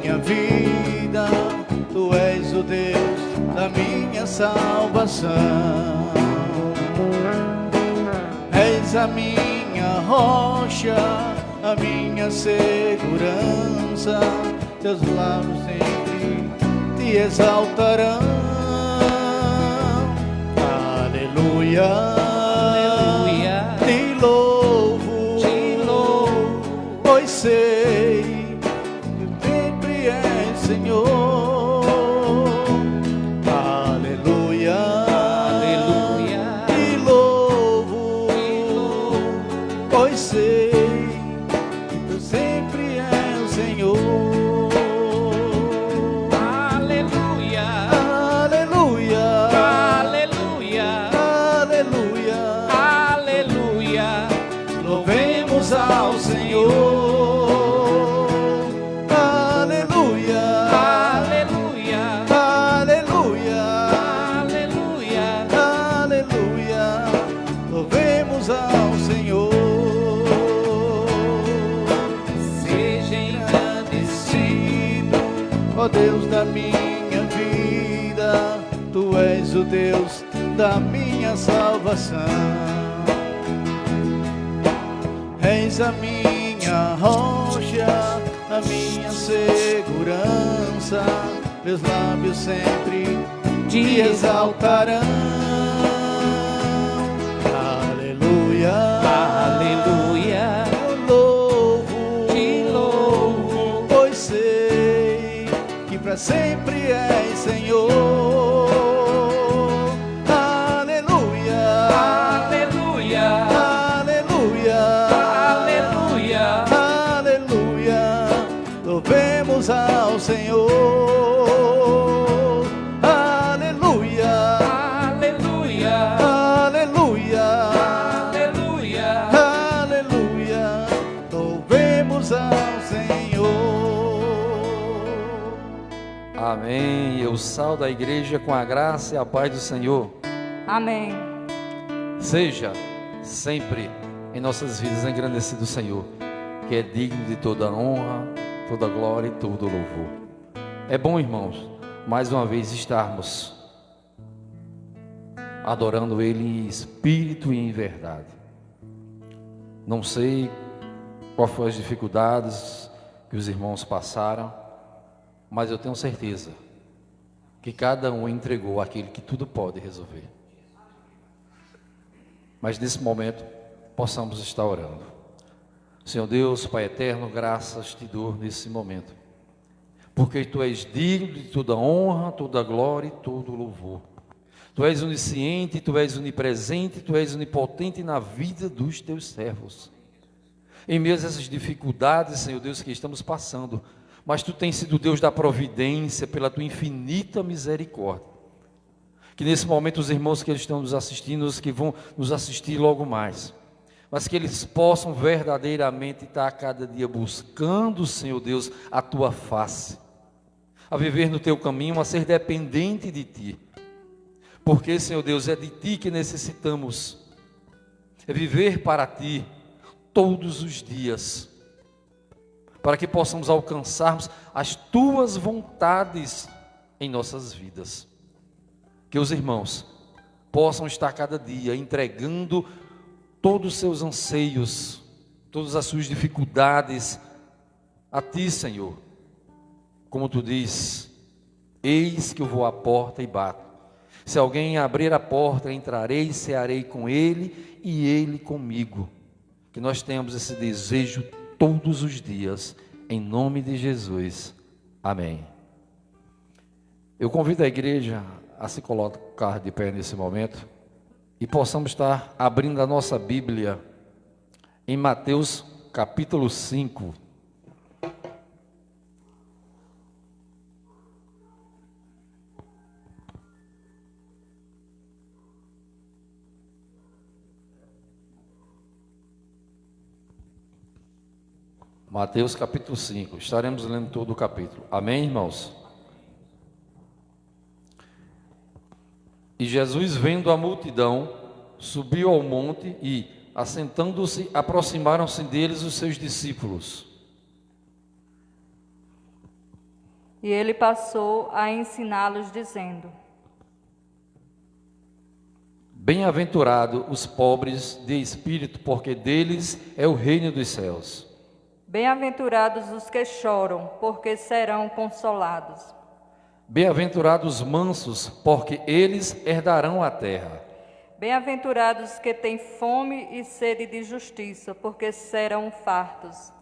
minha vida, Tu és o Deus da minha salvação. És a minha rocha, a minha segurança, Teus lábios sempre Te exaltarão. Aleluia. Te louvo, pois sei que sempre és Senhor. Aleluia, aleluia. Te louvo, pois sei que Tu sempre és o Senhor. Aleluia, Aleluia, aleluia, aleluia. Louvemos ao Senhor. Aleluia, aleluia, aleluia, aleluia. aleluia. Louvemos ao Senhor. Seja engrandecido, Ó Deus da minha vida, Tu és o Deus da minha salvação. És a minha rocha, a minha segurança, Meus lábios sempre Te exaltarão. Aleluia, aleluia. Te louvo, pois sei que para sempre és Senhor. Aleluia, Aleluia, aleluia, aleluia. aleluia. Louvemos ao Senhor. Aleluia, Aleluia, aleluia, aleluia. aleluia. Louvemos ao Senhor. Amém. Eu saúdo a igreja com a graça e a paz do Senhor. Amém. Seja sempre em nossas vidas engrandecido o Senhor, que é digno de toda honra, toda glória e todo louvor. É bom, irmãos, mais uma vez estarmos adorando Ele em espírito e em verdade. Não sei quais foram as dificuldades que os irmãos passaram, mas eu tenho certeza que cada um entregou aquele que tudo pode resolver. Mas nesse momento possamos estar orando. Senhor Deus, Pai eterno, graças Te dou nesse momento, porque Tu és digno de toda honra, toda glória e todo louvor. Tu és onisciente, Tu és onipresente, Tu és onipotente na vida dos Teus servos. Em meio a essas dificuldades, Senhor Deus, que estamos passando, mas Tu tens sido Deus da providência pela Tua infinita misericórdia. Que nesse momento os irmãos que estão nos assistindo, os que vão nos assistir logo mais, mas que eles possam verdadeiramente estar a cada dia buscando, Senhor Deus, a Tua face, a viver no Teu caminho, a ser dependente de Ti, porque, Senhor Deus, é de Ti que necessitamos, é viver para Ti todos os dias, para que possamos alcançarmos as Tuas vontades em nossas vidas. Que os irmãos possam estar cada dia entregando todos os seus anseios, todas as suas dificuldades a Ti, Senhor. Como Tu diz, eis que eu vou à porta e bato. Se alguém abrir a porta, entrarei e cearei com ele e ele comigo. Que nós tenhamos esse desejo todos os dias, em nome de Jesus. Amém. Eu convido a igreja a se colocar de pé nesse momento e possamos estar abrindo a nossa Bíblia em Mateus capítulo 5. Mateus capítulo 5, estaremos lendo todo o capítulo. Amém, irmãos? E Jesus, vendo a multidão, subiu ao monte e, assentando-se, aproximaram-se deles os seus discípulos. E ele passou a ensiná-los, dizendo: Bem-aventurados os pobres de espírito, porque deles é o reino dos céus. Bem-aventurados os que choram, porque serão consolados. Bem-aventurados os mansos, porque eles herdarão a terra. Bem-aventurados os que têm fome e sede de justiça, porque serão fartos.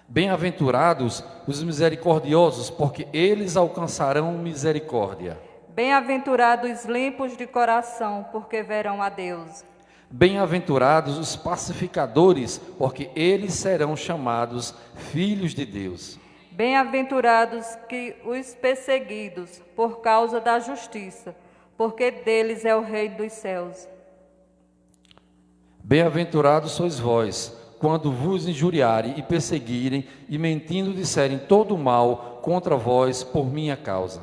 Bem-aventurados os misericordiosos, porque eles alcançarão misericórdia. Bem-aventurados os limpos de coração, porque verão a Deus. Bem-aventurados os pacificadores, porque eles serão chamados filhos de Deus. Bem-aventurados que os perseguidos por causa da justiça, porque deles é o reino dos céus. Bem-aventurados sois vós, quando vos injuriarem e perseguirem, e mentindo disserem todo o mal contra vós por minha causa.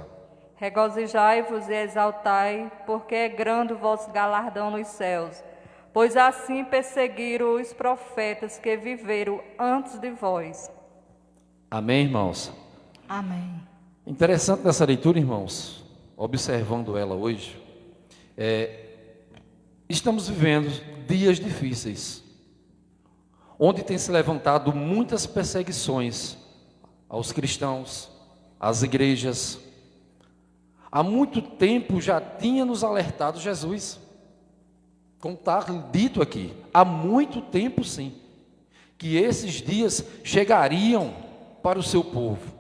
Regozijai-vos e exaltai, porque é grande o vosso galardão nos céus. Pois assim perseguiram os profetas que viveram antes de vós. Amém, irmãos? Amém. Interessante nessa leitura, irmãos, observando ela hoje, estamos vivendo dias difíceis, onde tem se levantado muitas perseguições aos cristãos, às igrejas. Há muito tempo já tinha nos alertado Jesus, como está dito aqui, há muito tempo sim, que esses dias chegariam para o seu povo.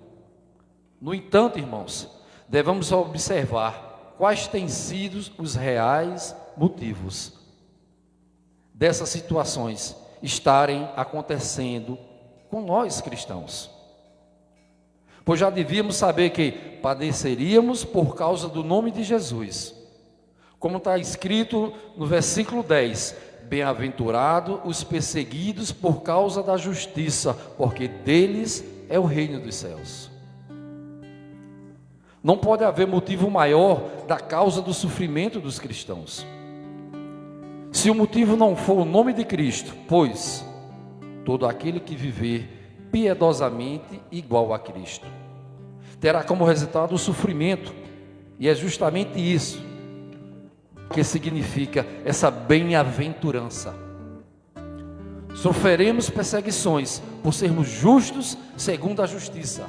No entanto, irmãos, devemos observar quais têm sido os reais motivos dessas situações estarem acontecendo com nós cristãos. Pois já devíamos saber que padeceríamos por causa do nome de Jesus. Como está escrito no versículo 10, bem-aventurados os perseguidos por causa da justiça, porque deles é o reino dos céus. Não pode haver motivo maior da causa do sofrimento dos cristãos. Se o motivo não for o nome de Cristo, pois todo aquele que viver piedosamente igual a Cristo terá como resultado o sofrimento, e é justamente isso que significa essa bem-aventurança. Sofreremos perseguições por sermos justos segundo a justiça,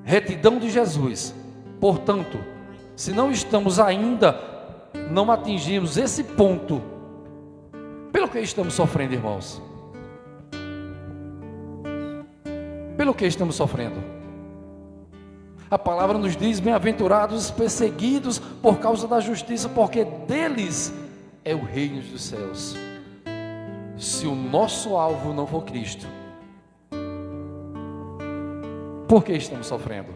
retidão de Jesus. Portanto, se não estamos ainda, não atingimos esse ponto, pelo que estamos sofrendo, irmãos? Pelo que estamos sofrendo? A palavra nos diz: bem-aventurados os perseguidos por causa da justiça, porque deles é o reino dos céus. Se o nosso alvo não for Cristo, por que estamos sofrendo?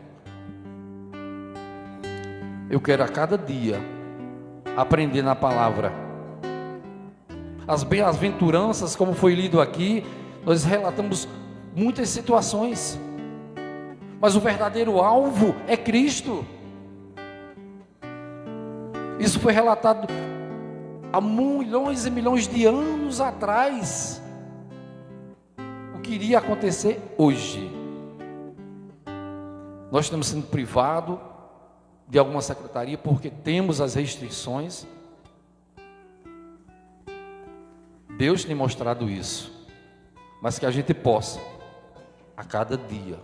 Eu quero a cada dia aprender na palavra. As bem-aventuranças, como foi lido aqui, nós relatamos muitas situações, mas o verdadeiro alvo é Cristo. Isso foi relatado há milhões e milhões de anos atrás. O que iria acontecer hoje? Nós estamos sendo privados de alguma secretaria porque temos as restrições. Deus tem mostrado isso, mas que a gente possa, a cada dia,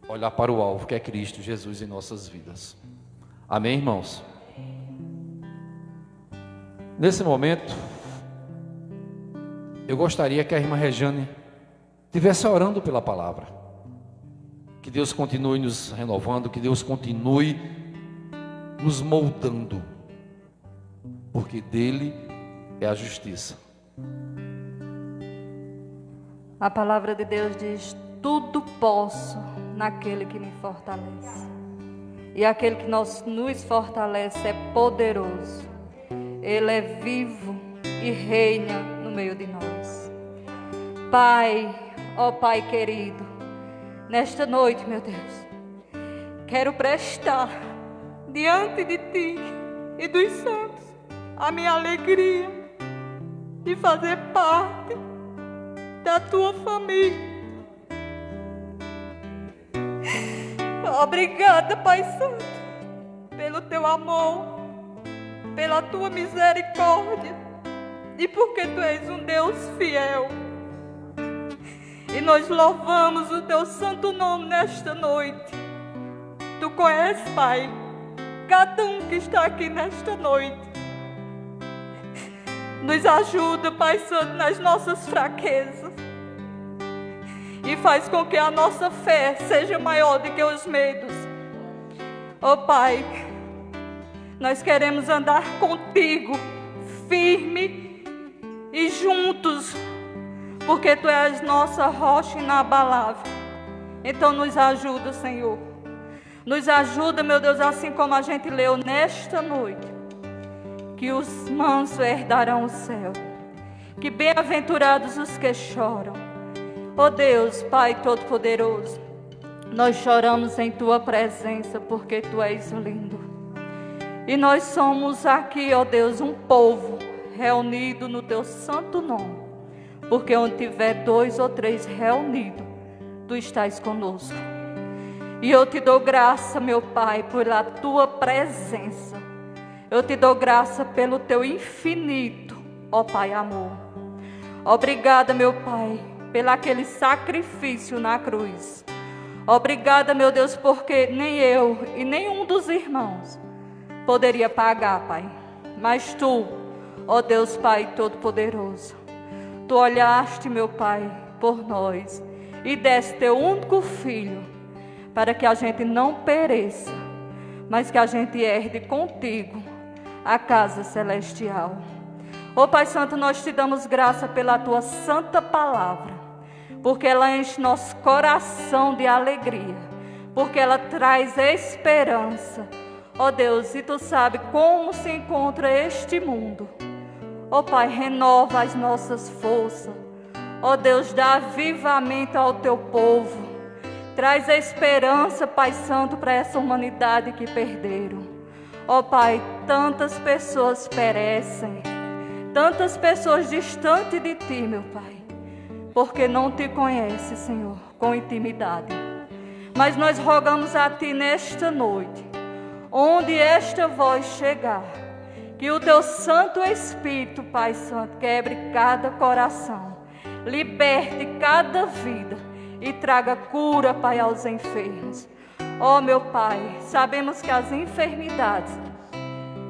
olhar para o alvo que é Cristo Jesus em nossas vidas. Amém, irmãos? Nesse momento, eu gostaria que a irmã Regiane estivesse orando pela palavra. Que Deus continue nos renovando, que Deus continue nos moldando, porque dele é a justiça. A palavra de Deus diz: tudo posso naquele que me fortalece. E aquele que nos fortalece é poderoso. Ele é vivo e reina no meio de nós. Pai, ó Pai querido, nesta noite, meu Deus, quero prestar diante de Ti e dos santos a minha alegria de fazer parte da Tua família. Obrigada, Pai Santo, pelo teu amor, pela tua misericórdia e porque tu és um Deus fiel. E nós louvamos o teu santo nome nesta noite. Tu conheces, Pai, cada um que está aqui nesta noite. Nos ajuda, Pai Santo, nas nossas fraquezas. E faz com que a nossa fé seja maior do que os medos. Oh Pai, nós queremos andar contigo, firme e juntos, porque Tu és nossa rocha inabalável. Então nos ajuda, Senhor. Nos ajuda, meu Deus, assim como a gente leu nesta noite, que os mansos herdarão o céu, que bem-aventurados os que choram. Oh Deus, Pai Todo-Poderoso, nós choramos em Tua presença porque Tu és lindo. E nós somos aqui, ó Deus, um povo reunido no Teu santo nome, porque onde tiver 2 ou 3 reunidos, Tu estás conosco. E eu Te dou graça, meu Pai, pela Tua presença. Eu Te dou graça pelo Teu infinito, ó Pai amor. Obrigada, meu Pai, pelo aquele sacrifício na cruz. Obrigada, meu Deus, porque nem eu e nenhum dos irmãos poderia pagar, Pai. Mas Tu, ó Deus Pai Todo-Poderoso, Tu olhaste, meu Pai, por nós e deste Teu único Filho, para que a gente não pereça, mas que a gente herde contigo a casa celestial. Ó Pai Santo, nós Te damos graça pela Tua santa palavra, porque ela enche nosso coração de alegria, porque ela traz esperança. Ó Deus, e Tu sabe como se encontra este mundo. Ó Pai, renova as nossas forças. Ó Deus, dá avivamento ao Teu povo. Traz a esperança, Pai Santo, para essa humanidade que perderam. Ó Pai, tantas pessoas perecem, tantas pessoas distantes de Ti, meu Pai, porque não Te conhece, Senhor, com intimidade. Mas nós rogamos a Ti nesta noite, onde esta voz chegar, que o Teu Santo Espírito, Pai Santo, quebre cada coração, liberte cada vida e traga cura, Pai, aos enfermos. Ó meu Pai, sabemos que as enfermidades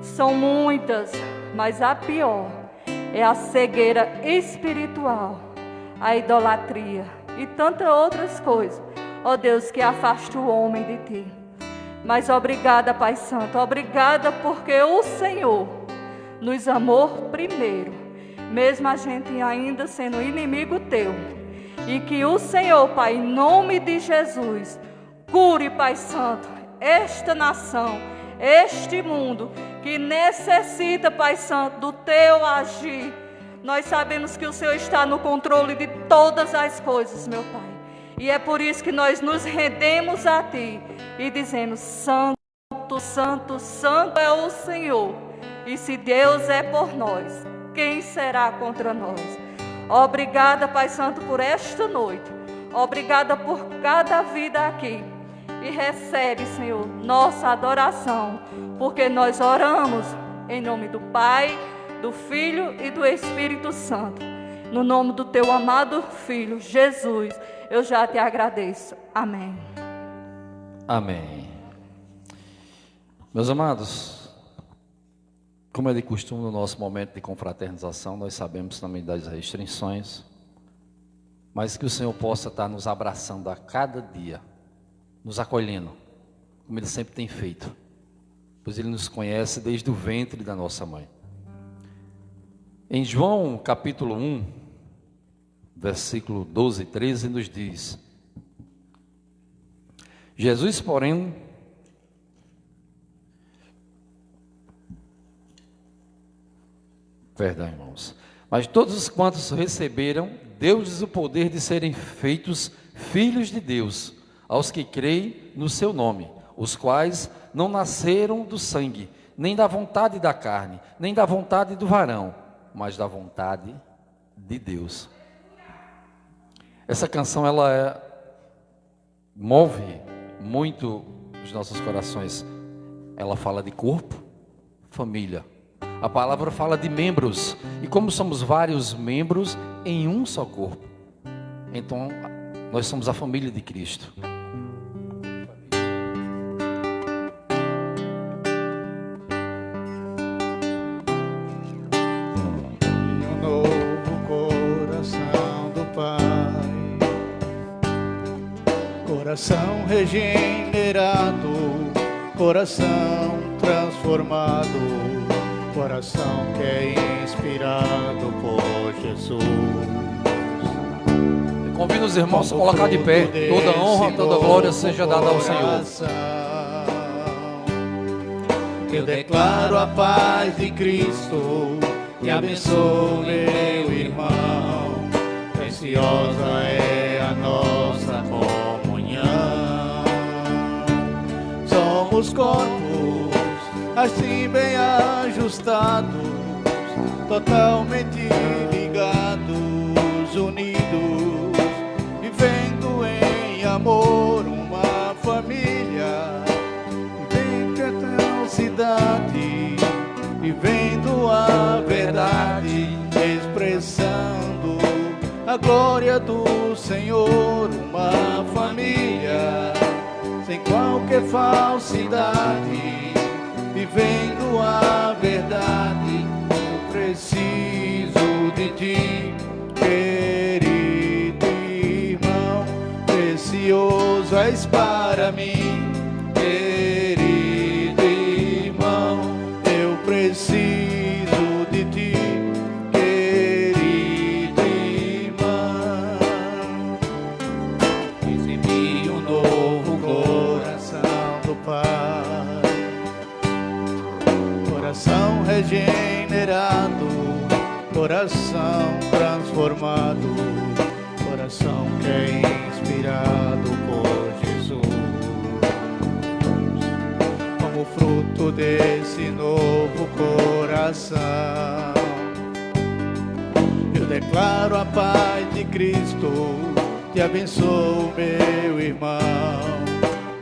são muitas, mas a pior é a cegueira espiritual, a idolatria e tantas outras coisas, ó Deus, que afasta o homem de Ti. Mas obrigada, Pai Santo, obrigada porque o Senhor nos amou primeiro, mesmo a gente ainda sendo inimigo Teu. E que o Senhor, Pai, em nome de Jesus, cure, Pai Santo, esta nação, este mundo que necessita, Pai Santo, do Teu agir. Nós sabemos que o Senhor está no controle de todas as coisas, meu Pai. E é por isso que nós nos rendemos a Ti e dizemos: Santo, Santo, Santo é o Senhor. E se Deus é por nós, quem será contra nós? Obrigada, Pai Santo, por esta noite. Obrigada por cada vida aqui. E recebe, Senhor, nossa adoração, porque nós oramos em nome do Pai, do Filho e do Espírito Santo. No nome do Teu amado Filho, Jesus, eu já Te agradeço. Amém. Amém. Meus amados, como é de costume no nosso momento de confraternização, nós sabemos também das restrições, mas que o Senhor possa estar nos abraçando a cada dia, nos acolhendo, como Ele sempre tem feito, pois Ele nos conhece desde o ventre da nossa mãe. Em João capítulo 1, versículo 12 e 13, nos diz: Jesus, porém, perdão, irmãos, mas todos os quantos receberam, deu-lhes o poder de serem feitos filhos de Deus, aos que creem no seu nome, os quais não nasceram do sangue, nem da vontade da carne, nem da vontade do varão, mas da vontade de Deus. Essa canção, ela move muito nos nossos corações. Ela fala de corpo, família. A palavra fala de membros. E como somos vários membros em um só corpo, então nós somos a família de Cristo. Coração regenerado, coração transformado, coração que é inspirado por Jesus. Eu convido os irmãos a colocar de pé. Toda honra, toda glória seja dada ao Senhor. Eu declaro a paz de Cristo e abençoo meu irmão. Preciosa é a nossa comunhão. Somos corpos assim bem ajustados, totalmente ligados, unidos, vivendo em amor, uma família, vivendo a cidade, vivendo a verdade, expressando a glória do Senhor, uma família sem qualquer falsidade, vivendo a verdade. Eu preciso de ti, querido irmão, precioso és para mim, querido irmão, eu preciso de ti, querido irmão. Recebi um novo coração do Pai, coração regenerado, coração transformado, coração que é inspirado por Jesus. Como fruto desse novo coração, eu declaro a paz de Cristo, te abençoo meu irmão.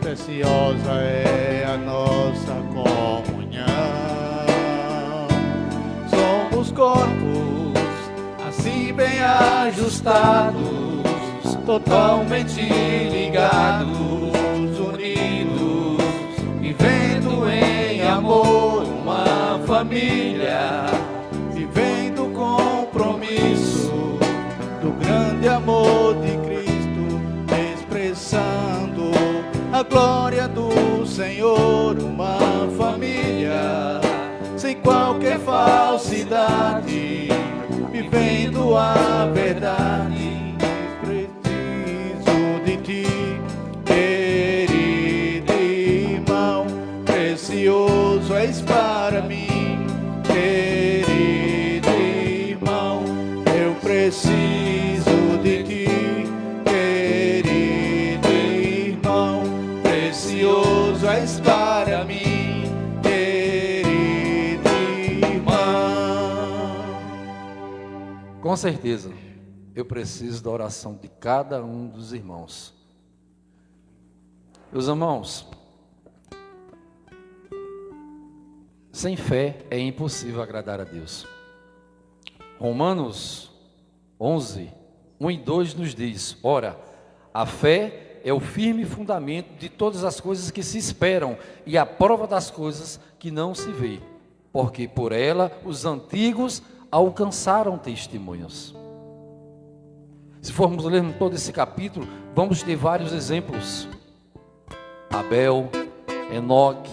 Preciosa é a nossa comunhão. Somos corpos assim bem ajustados, totalmente ligados, unidos, vivendo em amor, uma família, vivendo o compromisso do grande amor de Cristo, expressando a glória do Senhor, uma família sem qualquer falsidade, vivendo a verdade. Preciso de ti, querido irmão, precioso és para mim, querido irmão, eu preciso de ti, querido irmão, precioso és para mim, querido irmão. Com certeza, eu preciso da oração de cada um dos irmãos. Meus irmãos, sem fé é impossível agradar a Deus. Romanos 11, 1 e 2 nos diz: ora, a fé é o firme fundamento de todas as coisas que se esperam e a prova das coisas que não se vê, porque por ela os antigos alcançaram testemunhos. Se formos ler todo esse capítulo, vamos ter vários exemplos: Abel, Enoque,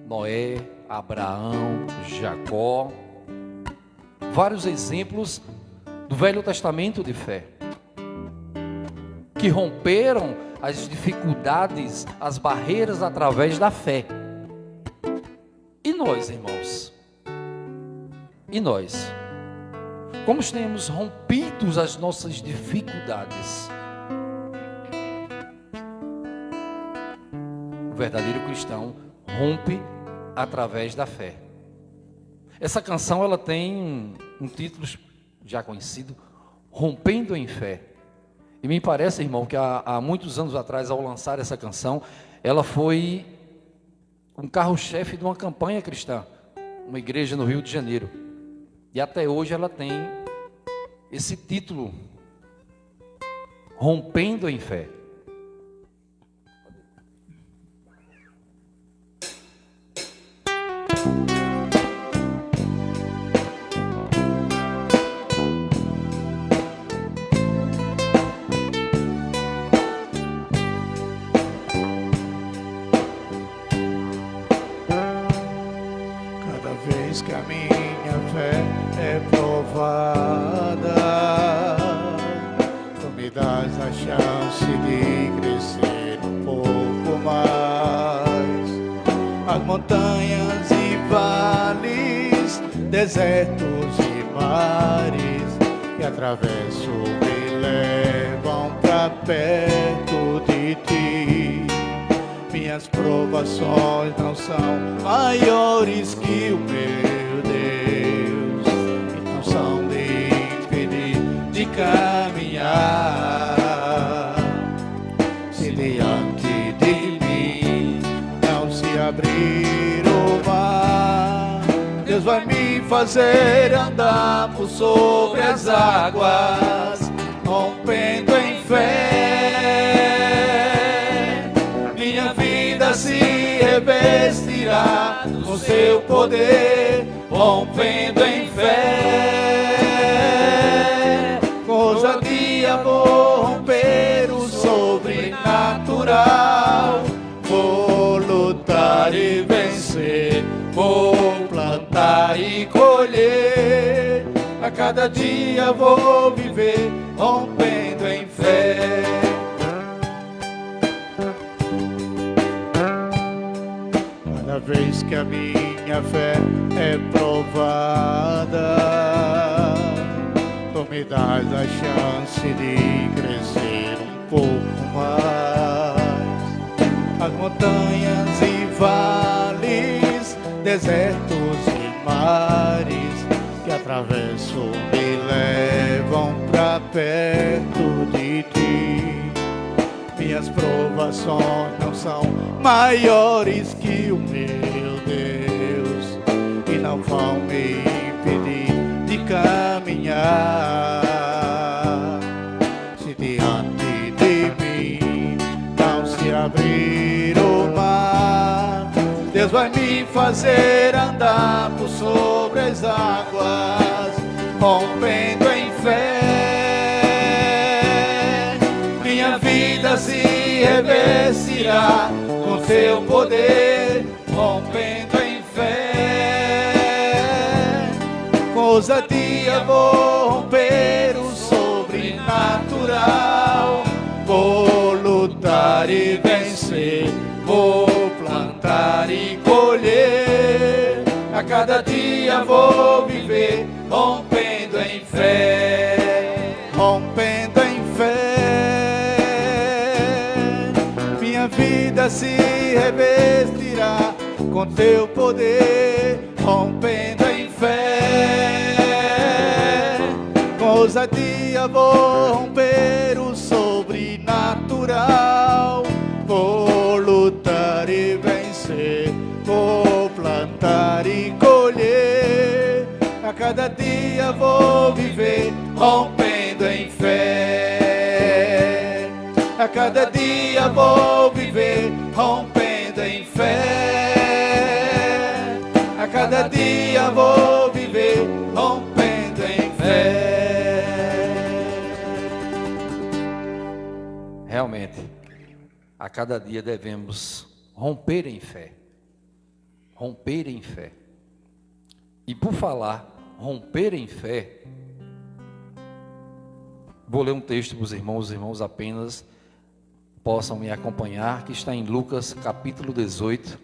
Noé, Abraão, Jacó, vários exemplos do Velho Testamento de fé, que romperam as dificuldades, as barreiras através da fé. E nós, irmãos? E nós? Como temos rompido as nossas dificuldades? O verdadeiro cristão rompe através da fé. Essa canção ela tem um título já conhecido, Rompendo em Fé. E me parece, irmão, que há muitos anos atrás, ao lançar essa canção, ela foi um carro-chefe de uma campanha cristã, uma igreja no Rio de Janeiro. E até hoje ela tem esse título, Rompendo em Fé. Que a minha fé é provada, tu me dás a chance de crescer um pouco mais. As montanhas e vales, desertos e mares que atravesso me levam pra perto de ti. Minhas provações não são maiores que o meu Deus, e não são de impedir de caminhar. Se diante de mim não se abrir o mar, Deus vai me fazer andar por sobre as águas, rompendo em fé. Minha vida se revestirá com seu poder, rompendo em fé. Com ousadia vou romper o sobrenatural, vou lutar e vencer, vou plantar e colher. A cada dia vou viver, rompendo em fé. Cada vez que a minha fé é provada, tu me dás a chance de crescer um pouco mais. As montanhas e vales, desertos e mares que atravesso me levam pra perto de ti. Minhas provações não são maiores que o meu Deus, e não vão me impedir de caminhar. Se diante de mim não se abrir o mar, Deus vai me fazer andar por sobre as águas, rompendo em fé. Minha vida se revestirá com seu poder, rompendo em fé. Com ousadia vou romper o sobrenatural, vou lutar e vencer, vou plantar e colher. A cada dia vou viver, rompendo em fé, rompendo em fé. Minha vida se revestirá com teu poder, rompendo em fé. Com ousadia vou romper o sobrenatural, vou lutar e vencer, vou plantar e colher. A cada dia vou viver, rompendo em fé. A cada dia vou viver, rompendo em fé. A cada dia vou viver, rompendo em fé. Realmente, a cada dia devemos romper em fé. Romper em fé. E por falar romper em fé, vou ler um texto para os irmãos apenas possam me acompanhar, que está em Lucas capítulo 18.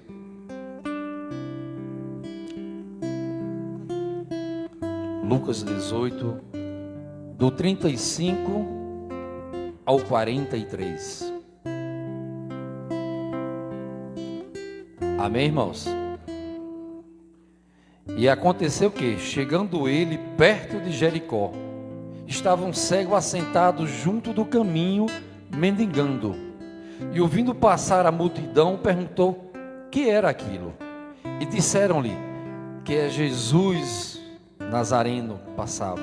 Lucas 18, do 35 ao 43. Amém, irmãos? E aconteceu que, chegando ele perto de Jericó, estava um cego assentado junto do caminho, mendigando. E ouvindo passar a multidão, perguntou que era aquilo. E disseram-lhe que é Jesus Nazareno passava.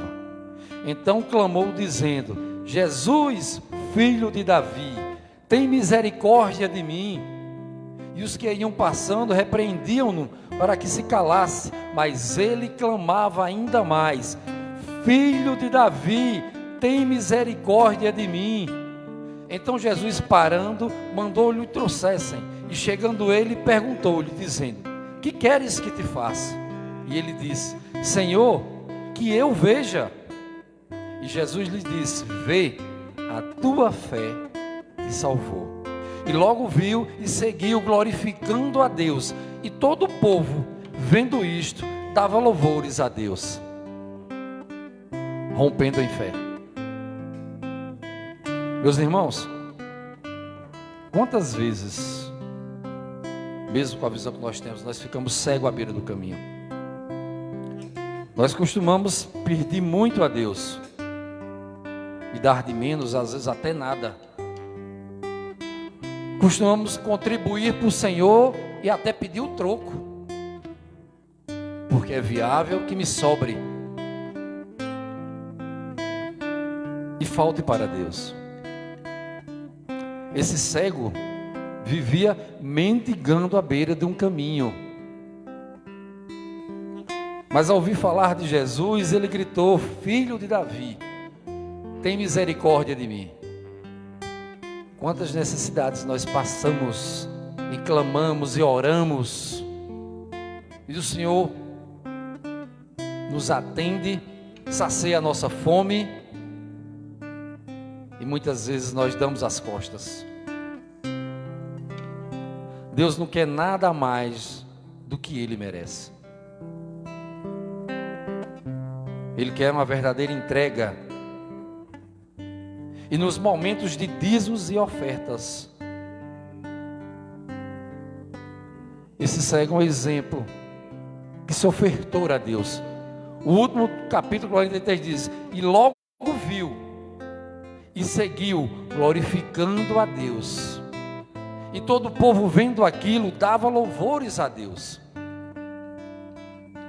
Então clamou dizendo: Jesus, filho de Davi, tem misericórdia de mim. E os que iam passando repreendiam-no para que se calasse, mas ele clamava ainda mais: Filho de Davi, tem misericórdia de mim. Então Jesus, parando, mandou-lhe que o trouxessem. E chegando ele, perguntou-lhe, dizendo: Que queres que te faça? E ele disse: Senhor, que eu veja. E Jesus lhe disse: Vê, a tua fé te salvou. E logo viu e seguiu, glorificando a Deus. E todo o povo, vendo isto, dava louvores a Deus, rompendo em fé. Meus irmãos, quantas vezes, mesmo com a visão que nós temos, nós ficamos cegos à beira do caminho? Nós costumamos pedir muito a Deus e dar de menos, às vezes até nada. Costumamos contribuir para o Senhor e até pedir o troco, porque é viável que me sobre e falte para Deus. Esse cego vivia mendigando à beira de um caminho, mas ao ouvir falar de Jesus, ele gritou: Filho de Davi, tem misericórdia de mim. Quantas necessidades nós passamos e clamamos e oramos, e o Senhor nos atende, sacia a nossa fome, e muitas vezes nós damos as costas. Deus não quer nada mais do que Ele merece. Ele quer uma verdadeira entrega. E nos momentos de dízimos e ofertas, esse cego é um exemplo que se ofertou a Deus. O último capítulo 43 diz: E logo viu e seguiu, glorificando a Deus. E todo o povo, vendo aquilo, dava louvores a Deus.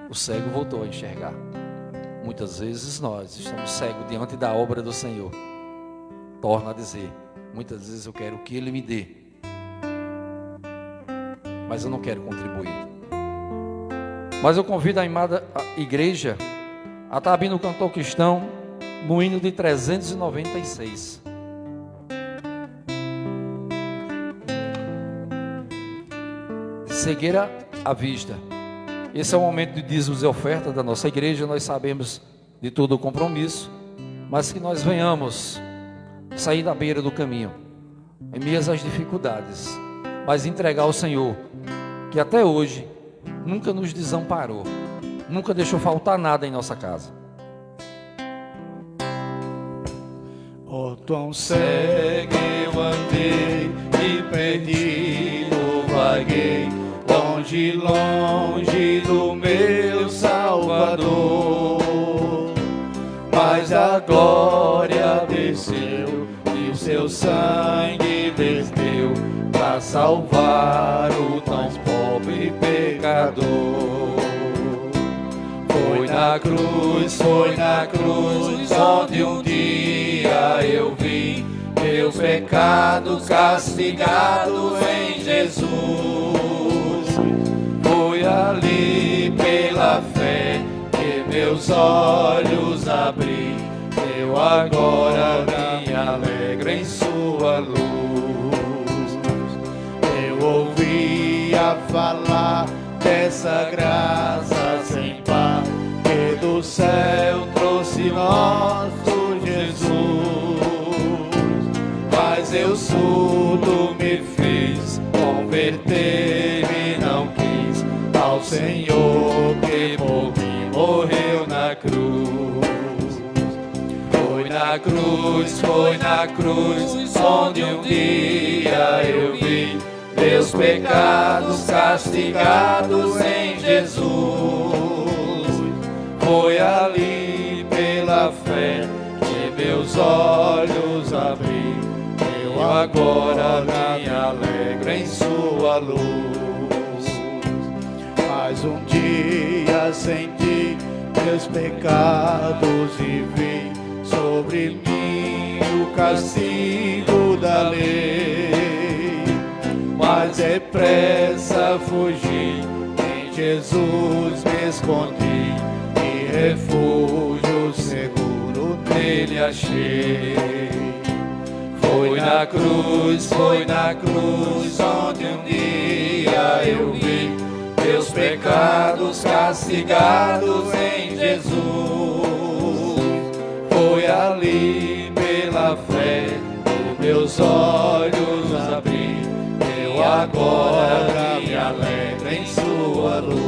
O cego voltou a enxergar. Muitas vezes nós estamos cegos diante da obra do Senhor. Torno a dizer, muitas vezes eu quero que Ele me dê, mas eu não quero contribuir. Mas eu convido a amada igreja a estar abrindo o cantor cristão no hino de 396. Cegueira à vista. Esse é o momento de dízimos e oferta da nossa igreja. Nós sabemos de todo o compromisso, mas que nós venhamos sair da beira do caminho, em meias às dificuldades, mas entregar ao Senhor, que até hoje nunca nos desamparou, nunca deixou faltar nada em nossa casa. Oh, tão cego eu andei e perdido vaguei, longe, longe do meu Salvador, mas a glória desceu e o seu sangue verteu para salvar o tão pobre pecador. Foi na cruz onde um dia eu vi meu pecado castigado em Jesus. Foi ali pela fé que meus olhos abri, eu agora me alegro em sua luz. Eu ouvia falar dessa graça sem par, que do céu trouxe nosso Jesus, mas eu surdo me fiz, converter-me não quis ao Senhor que por mim morreu na cruz. Foi na cruz onde um dia eu vi meus pecados castigados em Jesus. Foi ali pela fé que meus olhos abri, eu agora me alegro em sua luz. Mais um dia senti meus pecados e vi sobre mim o castigo da lei. Mas depressa fugi, em Jesus me escondi, e refúgio seguro nele achei. Foi na cruz onde um dia eu vi meus pecados castigados em Jesus. Foi ali pela fé, meus olhos abri, eu agora me alegro em sua luz.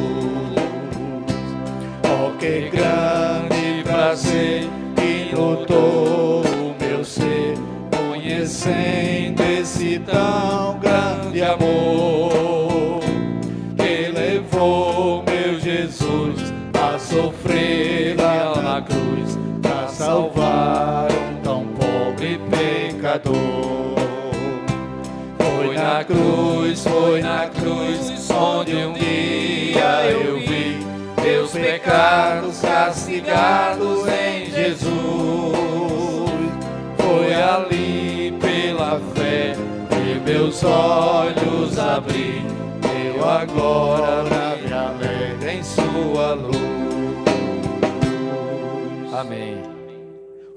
Oh, que grande prazer que lutou o meu ser, conhecendo esse tão grande amor, que levou meu Jesus a sofrer lá na cruz, para salvar um tão pobre pecador. Foi na cruz onde um dia eu vi meus pecados castigados em Jesus. Foi ali pela fé que meus olhos abri, eu agora me alegro em sua luz. Amém.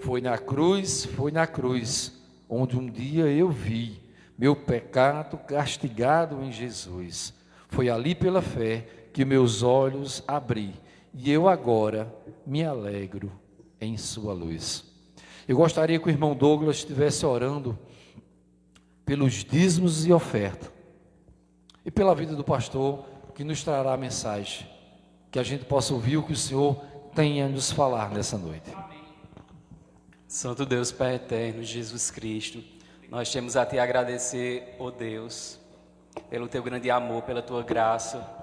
Foi na cruz, onde um dia eu vi meu pecado castigado em Jesus. Foi ali pela fé que meus olhos abri, e eu agora me alegro em sua luz. Eu gostaria que o irmão Douglas estivesse orando pelos dízimos e oferta, e pela vida do pastor, que nos trará a mensagem, que a gente possa ouvir o que o Senhor tem a nos falar nessa noite. Santo Deus, Pai eterno, Jesus Cristo, nós temos a Te agradecer, ó Deus, pelo Teu grande amor, pela Tua graça.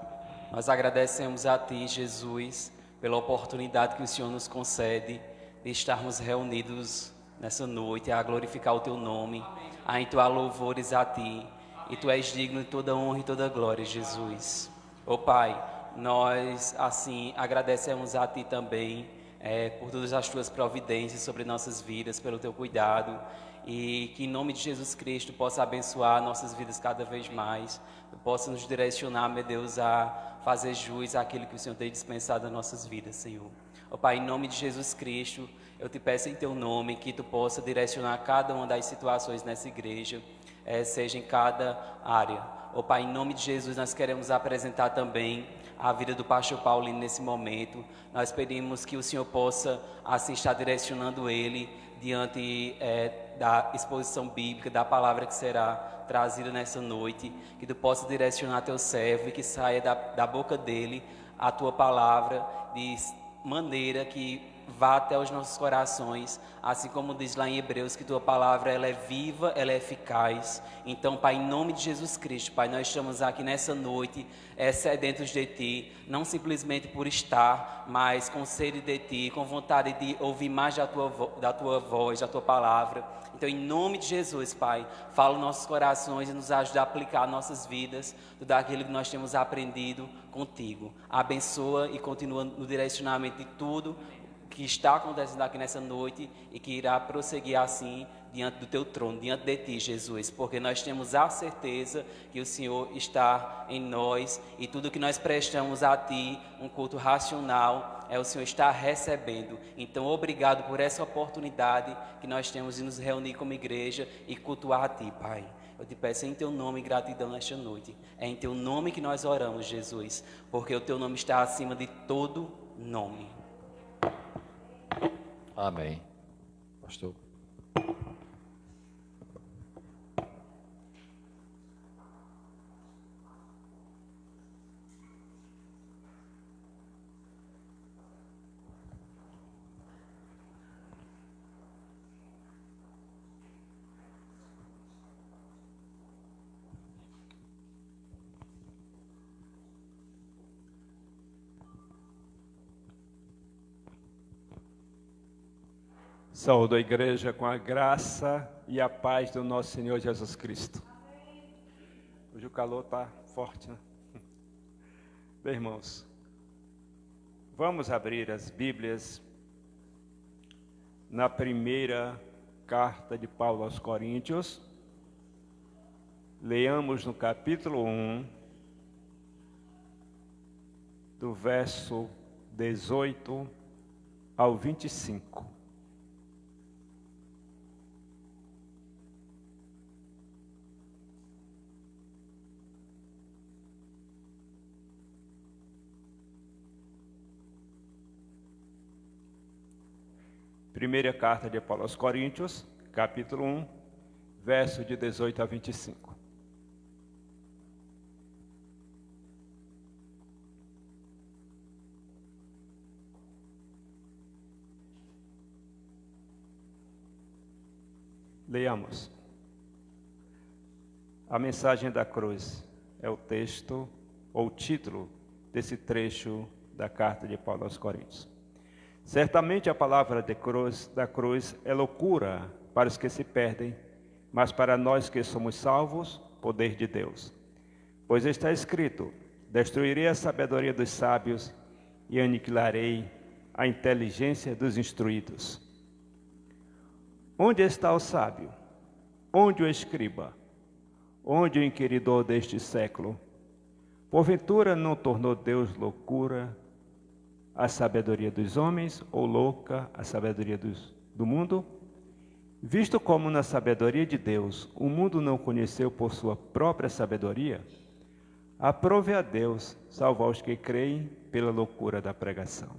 Nós agradecemos a Ti, Jesus, pela oportunidade que o Senhor nos concede de estarmos reunidos nessa noite a glorificar o Teu nome, a entoar louvores a Ti. E Tu és digno de toda honra e toda glória, Jesus. Ó Pai, nós assim agradecemos a Ti também por todas as Tuas providências sobre nossas vidas, pelo Teu cuidado, e que em nome de Jesus Cristo possa abençoar nossas vidas cada vez mais, possa nos direcionar, meu Deus, a fazer jus àquilo que o Senhor tem dispensado nas nossas vidas, Senhor. Ó Pai, em nome de Jesus Cristo, eu te peço em Teu nome que Tu possa direcionar cada uma das situações nessa igreja, seja em cada área. Ó Pai, em nome de Jesus, nós queremos apresentar também a vida do pastor Paulino nesse momento. Nós pedimos que o Senhor possa assim estar direcionando ele diante da exposição bíblica, da palavra que será trazida nessa noite, que Tu possa direcionar Teu servo e que saia da boca dele a Tua palavra de maneira que vá até os nossos corações, assim como diz lá em Hebreus, que Tua palavra ela é viva, ela é eficaz. Então, Pai, em nome de Jesus Cristo, Pai, nós estamos aqui nessa noite, sedentos de Ti, não simplesmente por estar, mas com sede de Ti, com vontade de ouvir mais da Tua voz, da Tua palavra. Então, em nome de Jesus, Pai, fala nos nossos corações e nos ajuda a aplicar nossas vidas, tudo aquilo que nós temos aprendido contigo. Abençoa e continua no direcionamento de tudo que está acontecendo aqui nessa noite e que irá prosseguir assim diante do Teu trono, diante de Ti, Jesus, porque nós temos a certeza que o Senhor está em nós e tudo que nós prestamos a Ti, um culto racional, o Senhor está recebendo. Então, obrigado por essa oportunidade que nós temos de nos reunir como igreja e cultuar a Ti, Pai. Eu te peço em Teu nome gratidão nesta noite. É em Teu nome que nós oramos, Jesus, porque o Teu nome está acima de todo nome. Amém. Pastor. Saúdo a igreja com a graça e a paz do nosso Senhor Jesus Cristo. Hoje o calor está forte, né? Bem, irmãos, vamos abrir as Bíblias na primeira carta de Paulo aos Coríntios. Leamos no capítulo 1, do verso 18 ao 25. Primeira carta de Paulo aos Coríntios, capítulo 1, verso de 18 a 25. Leamos. A mensagem da cruz é o texto ou o título desse trecho da carta de Paulo aos Coríntios. Certamente a palavra da cruz é loucura para os que se perdem, mas para nós que somos salvos, poder de Deus. Pois está escrito: destruirei a sabedoria dos sábios e aniquilarei a inteligência dos instruídos. Onde está o sábio? Onde o escriba? Onde o inquiridor deste século? Porventura não tornou Deus loucura a sabedoria dos homens, ou louca a sabedoria do mundo? Visto como na sabedoria de Deus o mundo não conheceu por sua própria sabedoria, aprove a Deus salvar os que creem pela loucura da pregação.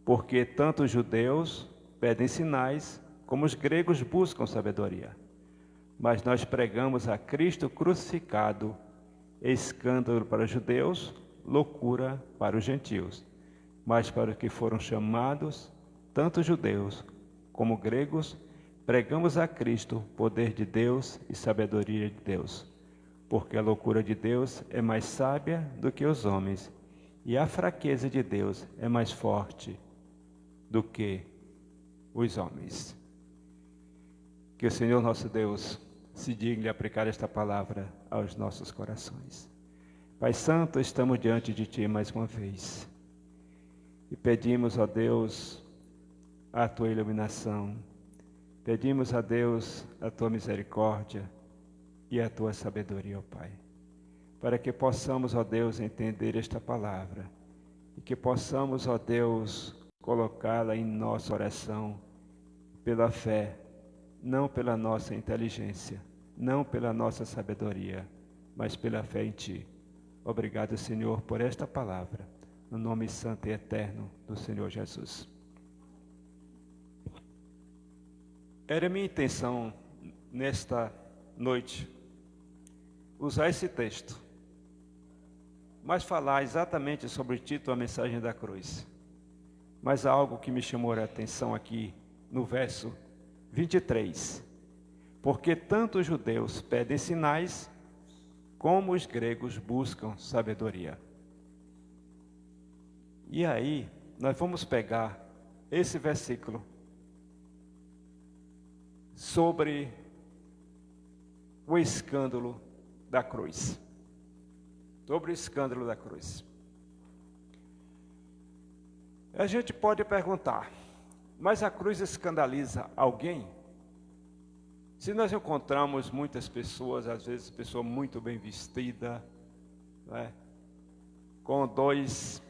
Porque tanto os judeus pedem sinais, como os gregos buscam sabedoria. Mas nós pregamos a Cristo crucificado, escândalo para os judeus, loucura para os gentios, mas para os que foram chamados, tanto judeus como gregos, pregamos a Cristo, poder de Deus e sabedoria de Deus, porque a loucura de Deus é mais sábia do que os homens, e a fraqueza de Deus é mais forte do que os homens. Que o Senhor nosso Deus se digne aplicar esta palavra aos nossos corações. Pai Santo, estamos diante de Ti mais uma vez e pedimos a Deus a Tua iluminação, pedimos a Deus a Tua misericórdia e a Tua sabedoria, ó Pai, para que possamos, ó Deus, entender esta palavra e que possamos, ó Deus, colocá-la em nosso coração pela fé, não pela nossa inteligência, não pela nossa sabedoria, mas pela fé em Ti. Obrigado, Senhor, por esta palavra, no nome santo e eterno do Senhor Jesus. Era minha intenção, nesta noite, usar esse texto, mas falar exatamente sobre o título, a mensagem da cruz. Mas há algo que me chamou a atenção aqui, no verso 23. Porque tanto os judeus pedem sinais, como os gregos buscam sabedoria. E aí, nós vamos pegar esse versículo sobre o escândalo da cruz. Sobre o escândalo da cruz. A gente pode perguntar, mas a cruz escandaliza alguém? Se nós encontramos muitas pessoas, às vezes pessoa muito bem vestida, né, com 2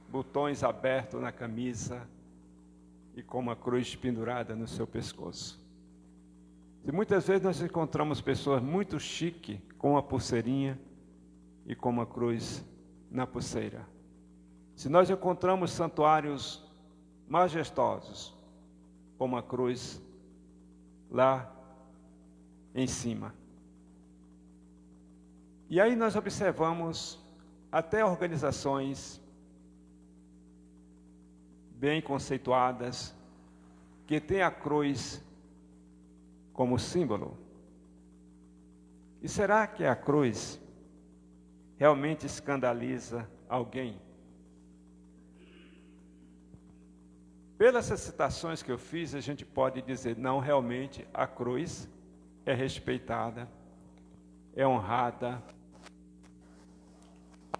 botões abertos na camisa e com uma cruz pendurada no seu pescoço. E muitas vezes nós encontramos pessoas muito chique, com uma pulseirinha e com uma cruz na pulseira. Se nós encontramos santuários majestosos, com uma cruz lá em cima. E aí nós observamos até organizações bem conceituadas que têm a cruz como símbolo. E será que a cruz realmente escandaliza alguém? Pelas citações que eu fiz, a gente pode dizer, não, realmente a cruz é respeitada, é honrada,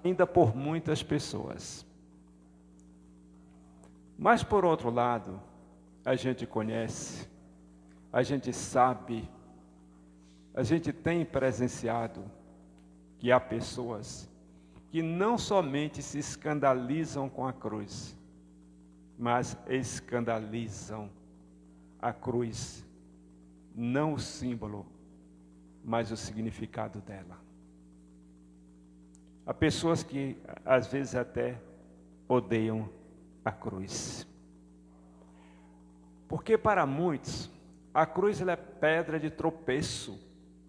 ainda por muitas pessoas. Mas, por outro lado, a gente conhece, a gente sabe, a gente tem presenciado que há pessoas que não somente se escandalizam com a cruz, mas escandalizam a cruz, não o símbolo, mas o significado dela. Há pessoas que às vezes até odeiam a cruz. Porque para muitos, a cruz ela é pedra de tropeço,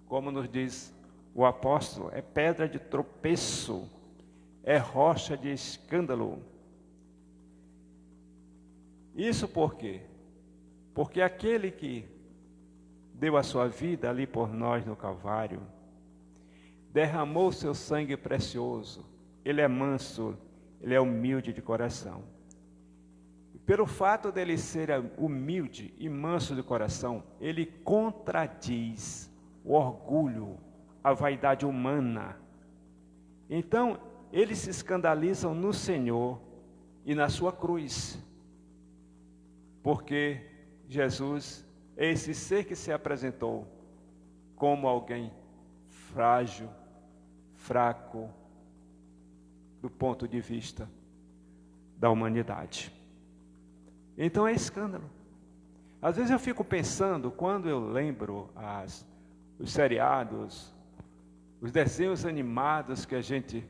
como nos diz o apóstolo, é pedra de tropeço, é rocha de escândalo. Isso por quê? Porque aquele que deu a sua vida ali por nós no Calvário, derramou seu sangue precioso, ele é manso, ele é humilde de coração. E pelo fato dele ser humilde e manso de coração, ele contradiz o orgulho, a vaidade humana. Então, eles se escandalizam no Senhor e na sua cruz. Porque Jesus é esse ser que se apresentou como alguém frágil, fraco, do ponto de vista da humanidade. Então é escândalo. Às vezes eu fico pensando, quando eu lembro os seriados, os desenhos animados que a gente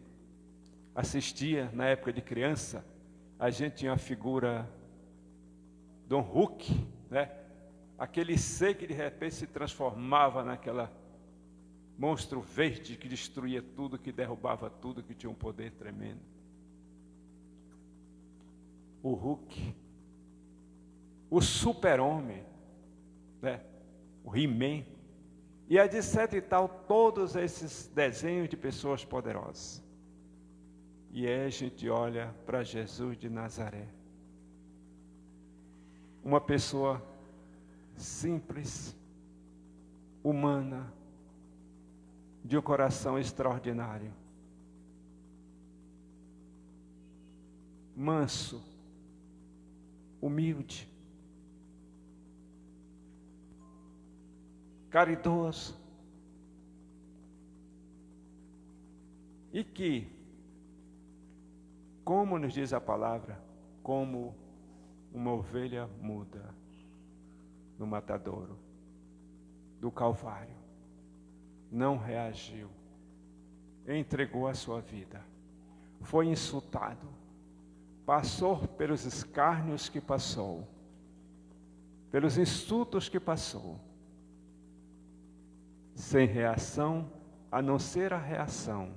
assistia na época de criança, a gente tinha a figura Don Hulk, né? Aquele ser que de repente se transformava naquela monstro verde que destruía tudo, que derrubava tudo, que tinha um poder tremendo. O Hulk, o Super-Homem, né? O He-Man, e a de certo e tal, todos esses desenhos de pessoas poderosas. E aí a gente olha para Jesus de Nazaré, uma pessoa simples, humana, de um coração extraordinário, manso, humilde, caridoso, e que, como nos diz a palavra, como uma ovelha muda no matadouro do Calvário, não reagiu, entregou a sua vida, foi insultado, passou pelos escárnios que passou, pelos insultos que passou, sem reação, a não ser a reação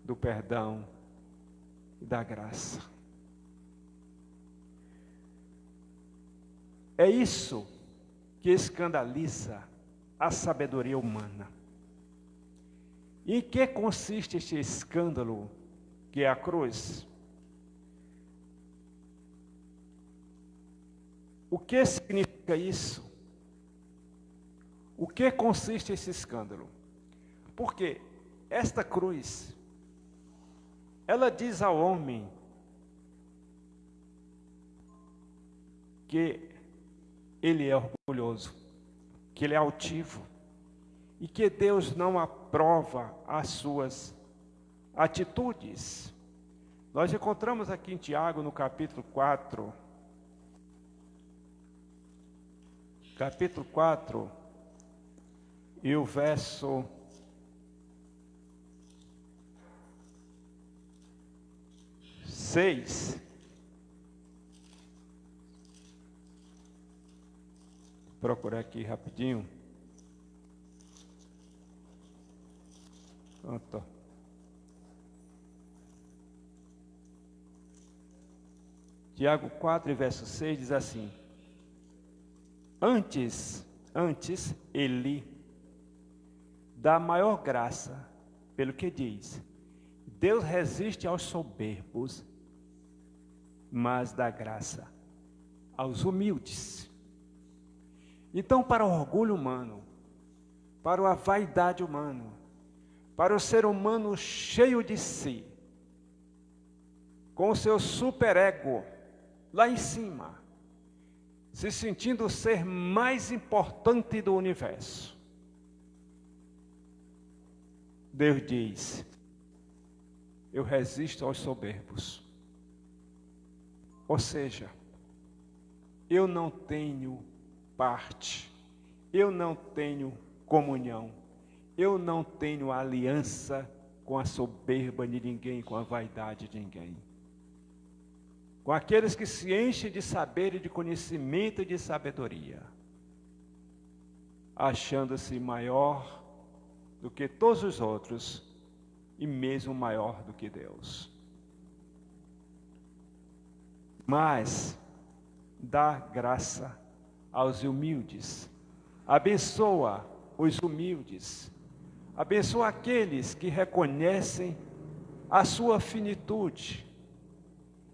do perdão e da graça. É isso que escandaliza a sabedoria humana. Em que consiste este escândalo que é a cruz? O que significa isso? O que consiste esse escândalo? Porque esta cruz, ela diz ao homem que ele é orgulhoso, que ele é altivo, e que Deus não aprova as suas atitudes. Nós encontramos aqui em Tiago, no capítulo 4, e o verso 6, procurar aqui rapidinho. Pronto. Tiago 4, verso 6 diz assim: Antes ele dá maior graça, pelo que diz, Deus resiste aos soberbos, mas dá graça aos humildes. Então, para o orgulho humano, para a vaidade humana, para o ser humano cheio de si, com o seu superego lá em cima, se sentindo ser mais importante do universo, Deus diz: eu resisto aos soberbos. Ou seja, eu não tenho parte, eu não tenho comunhão, eu não tenho aliança com a soberba de ninguém, com a vaidade de ninguém. Com aqueles que se enchem de saber e de conhecimento e de sabedoria, achando-se maior do que todos os outros e mesmo maior do que Deus. Mas dá graça aos humildes, abençoa os humildes, abençoa aqueles que reconhecem a sua finitude,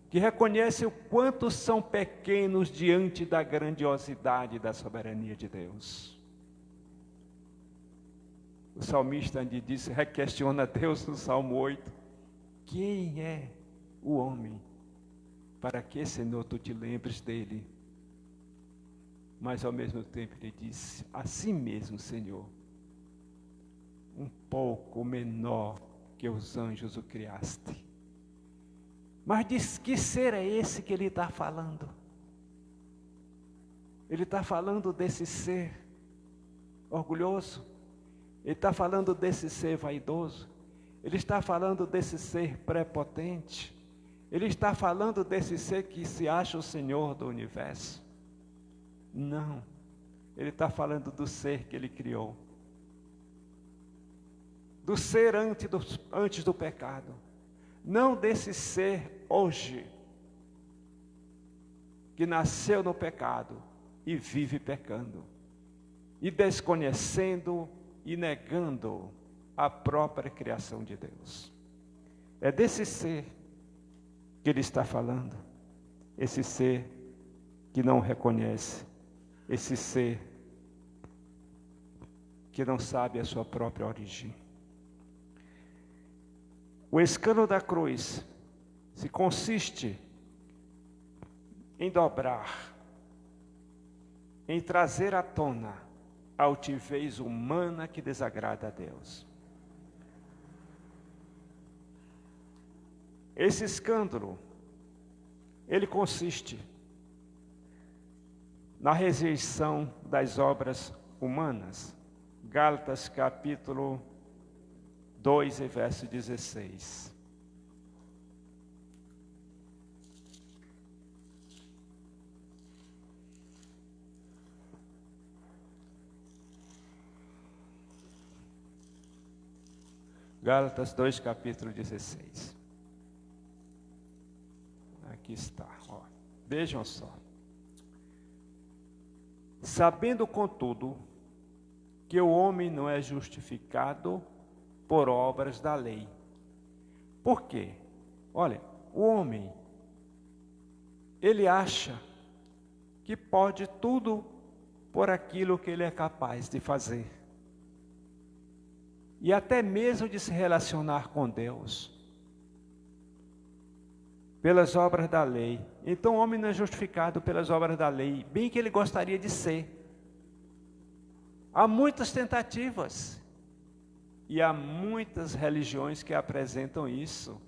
que reconhecem o quanto são pequenos diante da grandiosidade da soberania de Deus. O salmista disse, questiona Deus no Salmo 8, quem é o homem para que, Senhor, tu te lembres dele? Mas ao mesmo tempo ele disse, assim mesmo, Senhor, um pouco menor que os anjos o criaste. Mas diz, que ser é esse que ele está falando? Ele está falando desse ser orgulhoso, ele está falando desse ser vaidoso, ele está falando desse ser prepotente, ele está falando desse ser que se acha o Senhor do universo. Não, ele está falando do ser que ele criou, do ser antes do pecado, não desse ser hoje, que nasceu no pecado e vive pecando, e desconhecendo e negando a própria criação de Deus. É desse ser que ele está falando, esse ser que não reconhece, esse ser que não sabe a sua própria origem. O escândalo da cruz se consiste em dobrar, em trazer à tona a altivez humana que desagrada a Deus. Esse escândalo, ele consiste na rejeição das obras humanas. Gálatas capítulo 2 e verso 16. Gálatas 2, capítulo 16. Aqui está, ó. Vejam só. Sabendo, contudo, que o homem não é justificado por obras da lei. Por quê? Olha, o homem, ele acha que pode tudo por aquilo que ele é capaz de fazer. E até mesmo de se relacionar com Deus, pelas obras da lei. Então o homem não é justificado pelas obras da lei, bem que ele gostaria de ser. Há muitas tentativas, e há muitas religiões que apresentam isso.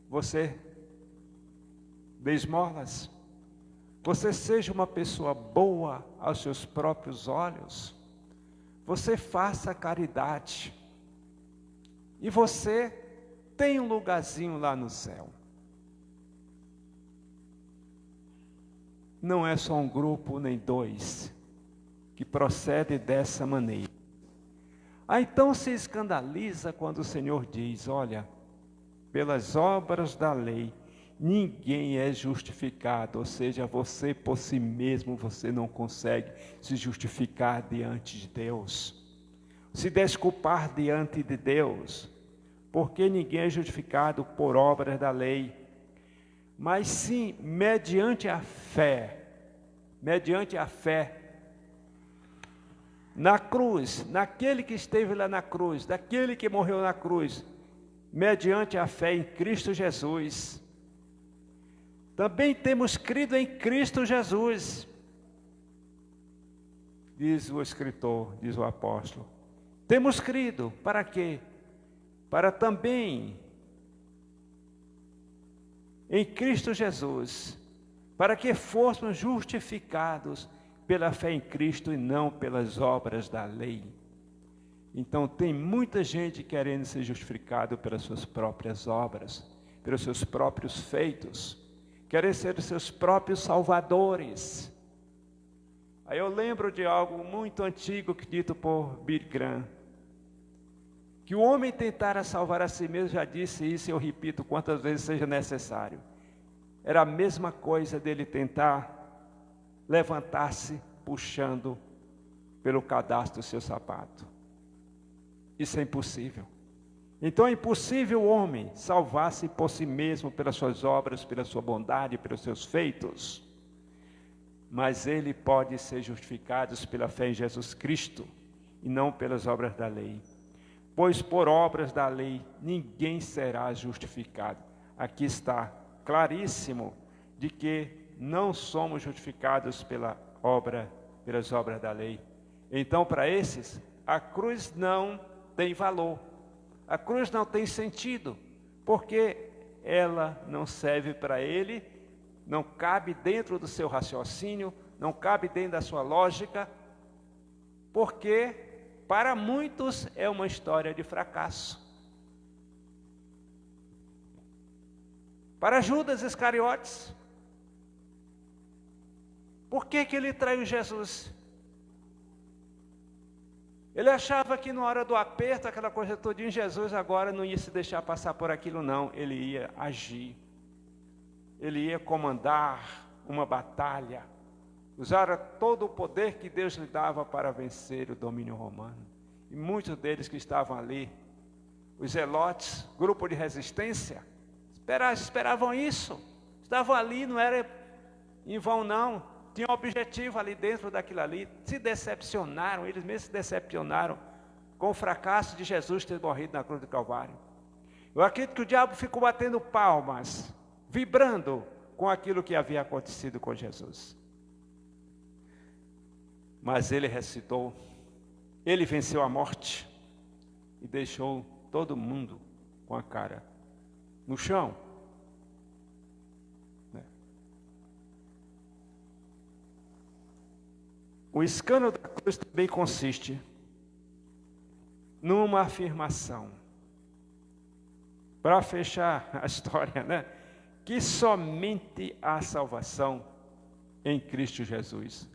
Você dê esmolas, você seja uma pessoa boa aos seus próprios olhos, você faça caridade, e você tem um lugarzinho lá no céu. Não é só um grupo nem dois que procede dessa maneira. Então se escandaliza quando o Senhor diz, olha, pelas obras da lei, ninguém é justificado, ou seja, você por si mesmo, você não consegue se justificar diante de Deus, se desculpar diante de Deus, porque ninguém é justificado por obras da lei, mas sim mediante a fé. Mediante a fé. Na cruz, naquele que esteve lá na cruz, daquele que morreu na cruz, mediante a fé em Cristo Jesus. Também temos crido em Cristo Jesus, diz o escritor, diz o apóstolo. Temos crido, para quê? Para também, em Cristo Jesus, para que fôssemos justificados pela fé em Cristo e não pelas obras da lei. Então tem muita gente querendo ser justificado pelas suas próprias obras, pelos seus próprios feitos, querem ser os seus próprios salvadores. Aí eu lembro de algo muito antigo dito por Billy Graham, que o homem tentar salvar a si mesmo, já disse isso e eu repito quantas vezes seja necessário. Era a mesma coisa dele tentar levantar-se puxando pelo cadastro do seu sapato. Isso é impossível. Então é impossível o homem salvar-se por si mesmo, pelas suas obras, pela sua bondade, pelos seus feitos. Mas ele pode ser justificado pela fé em Jesus Cristo e não pelas obras da lei. Pois por obras da lei ninguém será justificado. Aqui está claríssimo de que não somos justificados pelas obras da lei. Então, para esses, a cruz não tem valor. A cruz não tem sentido, porque ela não serve para ele, não cabe dentro do seu raciocínio, não cabe dentro da sua lógica, porque para muitos é uma história de fracasso. Para Judas Iscariotes, por que ele traiu Jesus? Ele achava que na hora do aperto, aquela coisa todinha, Jesus agora não ia se deixar passar por aquilo não, ele ia agir. Ele ia comandar uma batalha, usar todo o poder que Deus lhe dava para vencer o domínio romano. E muitos deles que estavam ali, os zelotes, grupo de resistência, esperavam isso, estavam ali, não era em vão não, tinha um objetivo ali dentro daquilo ali, se decepcionaram, eles mesmos se decepcionaram com o fracasso de Jesus ter morrido na cruz do Calvário. Eu acredito que o diabo ficou batendo palmas, vibrando com aquilo que havia acontecido com Jesus. Mas ele ressuscitou, ele venceu a morte e deixou todo mundo com a cara no chão. O escândalo da cruz também consiste numa afirmação, para fechar a história, né? Que somente há salvação em Cristo Jesus.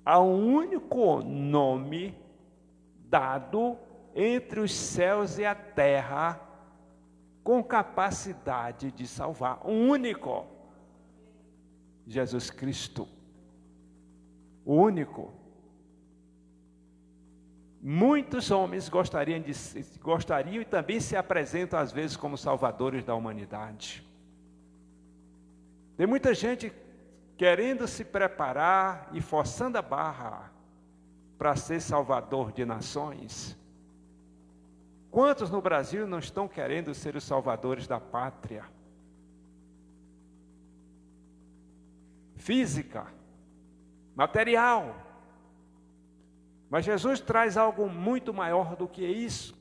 Há um único nome dado entre os céus e a terra com capacidade de salvar. Um único. Jesus Cristo. O único. Muitos homens gostariam e também se apresentam às vezes como salvadores da humanidade. Tem muita gente querendo se preparar e forçando a barra para ser salvador de nações. Quantos no Brasil não estão querendo ser os salvadores da pátria? Física, material. Mas Jesus traz algo muito maior do que isso.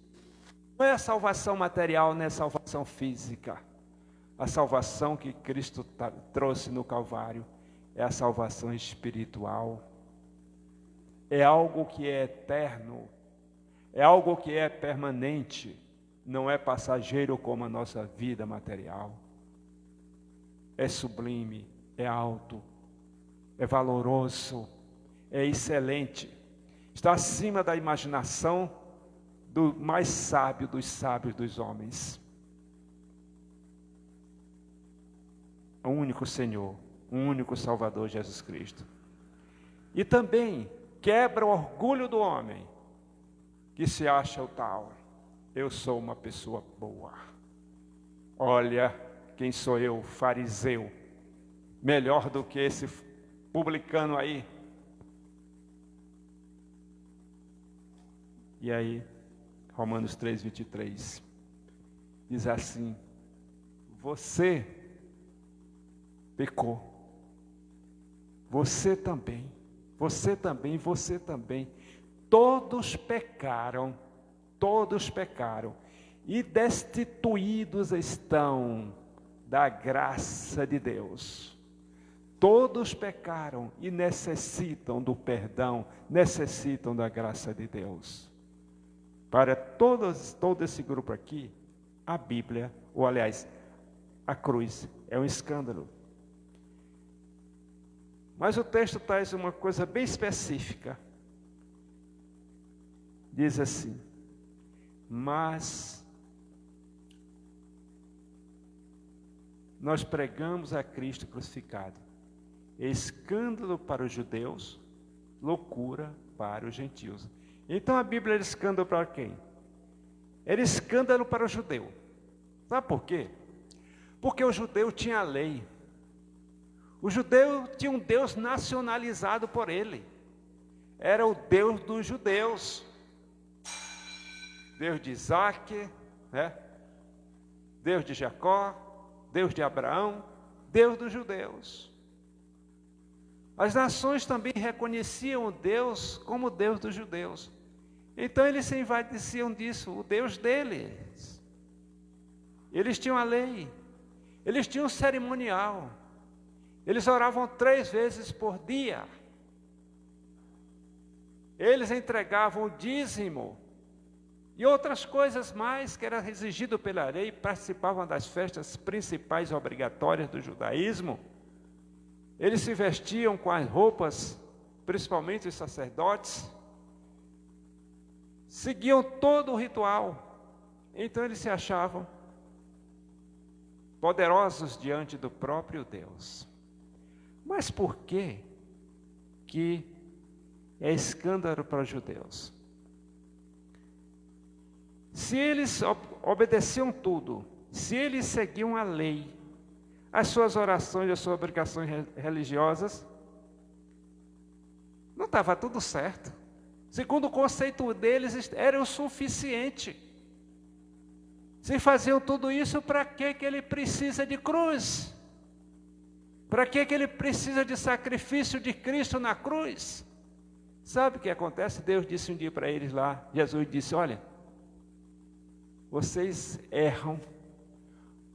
Não é a salvação material, não é a salvação física. A salvação que Cristo trouxe no Calvário é a salvação espiritual. É algo que é eterno. É algo que é permanente. Não é passageiro como a nossa vida material. É sublime, é alto, é valoroso, é excelente. Está acima da imaginação do mais sábio dos sábios dos homens. O único Senhor, o único Salvador, Jesus Cristo. E também quebra o orgulho do homem, que se acha o tal. Eu sou uma pessoa boa. Olha, quem sou eu, fariseu, melhor do que esse publicano aí. E aí, Romanos 3:23, diz assim: você pecou, você também, você também, você também, todos pecaram, e destituídos estão da graça de Deus. Todos pecaram e necessitam do perdão, necessitam da graça de Deus. Para todo esse grupo aqui, a Bíblia, ou aliás, a cruz, é um escândalo. Mas o texto traz uma coisa bem específica. Diz assim: mas nós pregamos a Cristo crucificado, escândalo para os judeus, loucura para os gentios. Então a Bíblia era escândalo para quem? Era escândalo para o judeu. Sabe por quê? Porque o judeu tinha a lei. O judeu tinha um Deus nacionalizado por ele. Era o Deus dos judeus. Deus de Isaac, né? Deus de Jacó, Deus de Abraão, Deus dos judeus. As nações também reconheciam Deus como Deus dos judeus. Então eles se envaideciam disso, o Deus deles. Eles tinham a lei, eles tinham um cerimonial, eles oravam 3 vezes por dia. Eles entregavam o dízimo e outras coisas mais que era exigido pela lei, participavam das festas principais obrigatórias do judaísmo. Eles se vestiam com as roupas, principalmente os sacerdotes, seguiam todo o ritual. Então eles se achavam poderosos diante do próprio Deus. Mas por que é escândalo para os judeus? Se eles obedeciam tudo, se eles seguiam a lei, as suas orações, as suas obrigações religiosas, não estava tudo certo. Segundo o conceito deles, era o suficiente. Se faziam tudo isso, para que ele precisa de cruz? Para que ele precisa de sacrifício de Cristo na cruz? Sabe o que acontece? Deus disse um dia para eles lá, Jesus disse: olha, vocês erram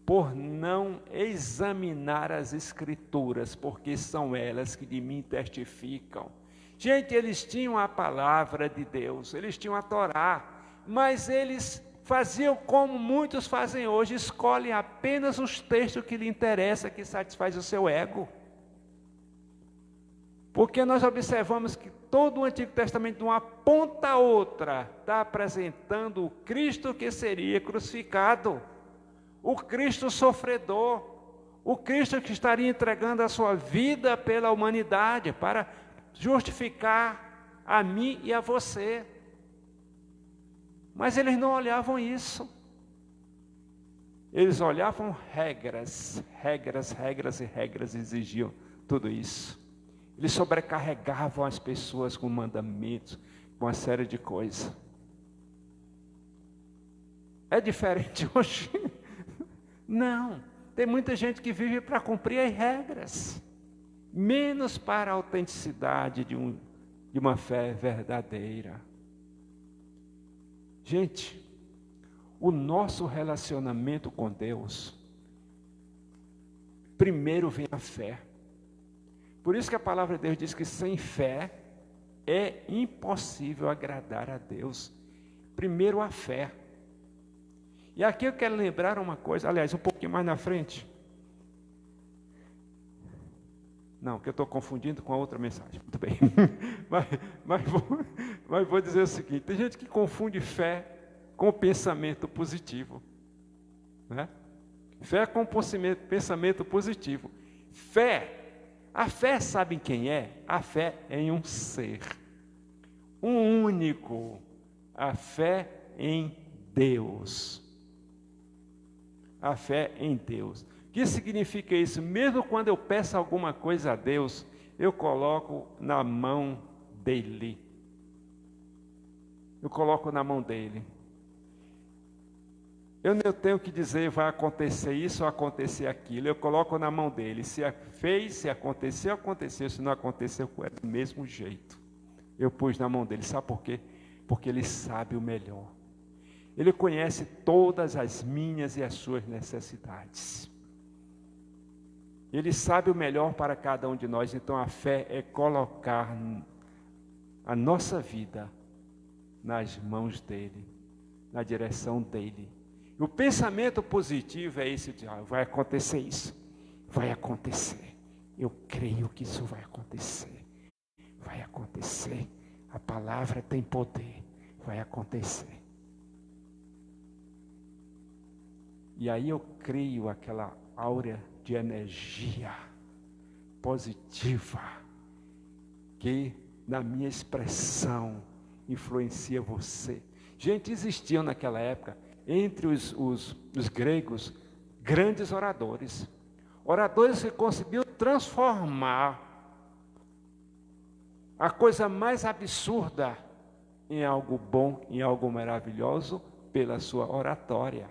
por não examinar as Escrituras, porque são elas que de mim testificam. Gente, eles tinham a palavra de Deus, eles tinham a Torá, mas eles faziam como muitos fazem hoje, escolhem apenas os textos que lhe interessam, que satisfaz o seu ego. Porque nós observamos que todo o Antigo Testamento, de uma ponta a outra, está apresentando o Cristo que seria crucificado, o Cristo sofredor, o Cristo que estaria entregando a sua vida pela humanidade, para justificar a mim e a você. Mas eles não olhavam isso. Eles olhavam regras, exigiam tudo isso. Eles sobrecarregavam as pessoas com mandamentos, com uma série de coisas. É diferente hoje? Não. Tem muita gente que vive para cumprir as regras, menos para a autenticidade de uma fé verdadeira. Gente, o nosso relacionamento com Deus, primeiro vem a fé. Por isso que a palavra de Deus diz que sem fé é impossível agradar a Deus. Primeiro a fé. E aqui eu quero lembrar uma coisa, aliás, um pouquinho mais na frente. Não, que eu estou confundindo com a outra mensagem. Muito bem. mas vou dizer o seguinte: tem gente que confunde fé com pensamento positivo. Né? Fé com pensamento positivo. A fé, sabem quem é? A fé é em um ser. Um único. A fé em Deus. A fé em Deus. O que significa isso? Mesmo quando eu peço alguma coisa a Deus, eu coloco na mão dele. Eu coloco na mão dele. Eu não tenho que dizer vai acontecer isso ou acontecer aquilo. Eu coloco na mão dele. Se fez, se aconteceu, aconteceu. Se não aconteceu, é do mesmo jeito. Eu pus na mão dele. Sabe por quê? Porque ele sabe o melhor. Ele conhece todas as minhas e as suas necessidades. Ele sabe o melhor para cada um de nós. Então a fé é colocar a nossa vida nas mãos dele, na direção dele. E o pensamento positivo é esse de, vai acontecer isso, vai acontecer. Eu creio que isso vai acontecer. Vai acontecer. A palavra tem poder. Vai acontecer. E aí eu crio aquela áurea de energia positiva que na minha expressão influencia você. Gente, existiam naquela época, entre os gregos, grandes oradores. Oradores que conseguiam transformar a coisa mais absurda em algo bom, em algo maravilhoso, pela sua oratória.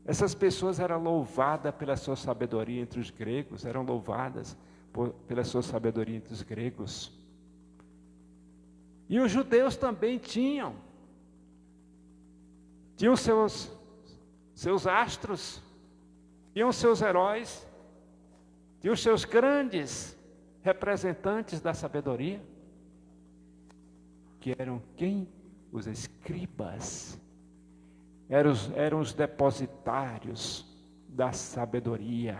Essas pessoas eram louvadas pela sua sabedoria entre os gregos, eram louvadas pela sua sabedoria entre os gregos. E os judeus também tinham seus astros, tinham seus heróis, tinham seus grandes representantes da sabedoria, que eram quem? Os escribas, eram os depositários da sabedoria,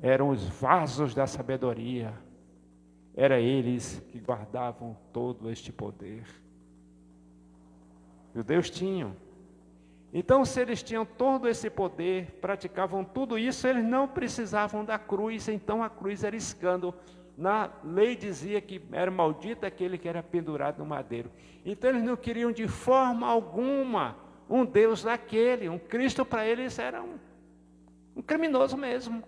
eram os vasos da sabedoria, eram eles que guardavam todo este poder. Os judeus tinham. Então, se eles tinham todo esse poder, praticavam tudo isso, eles não precisavam da cruz. Então, a cruz era escândalo. Na lei dizia que era maldito aquele que era pendurado no madeiro. Então, eles não queriam de forma alguma um Deus daquele. Um Cristo para eles era um criminoso mesmo.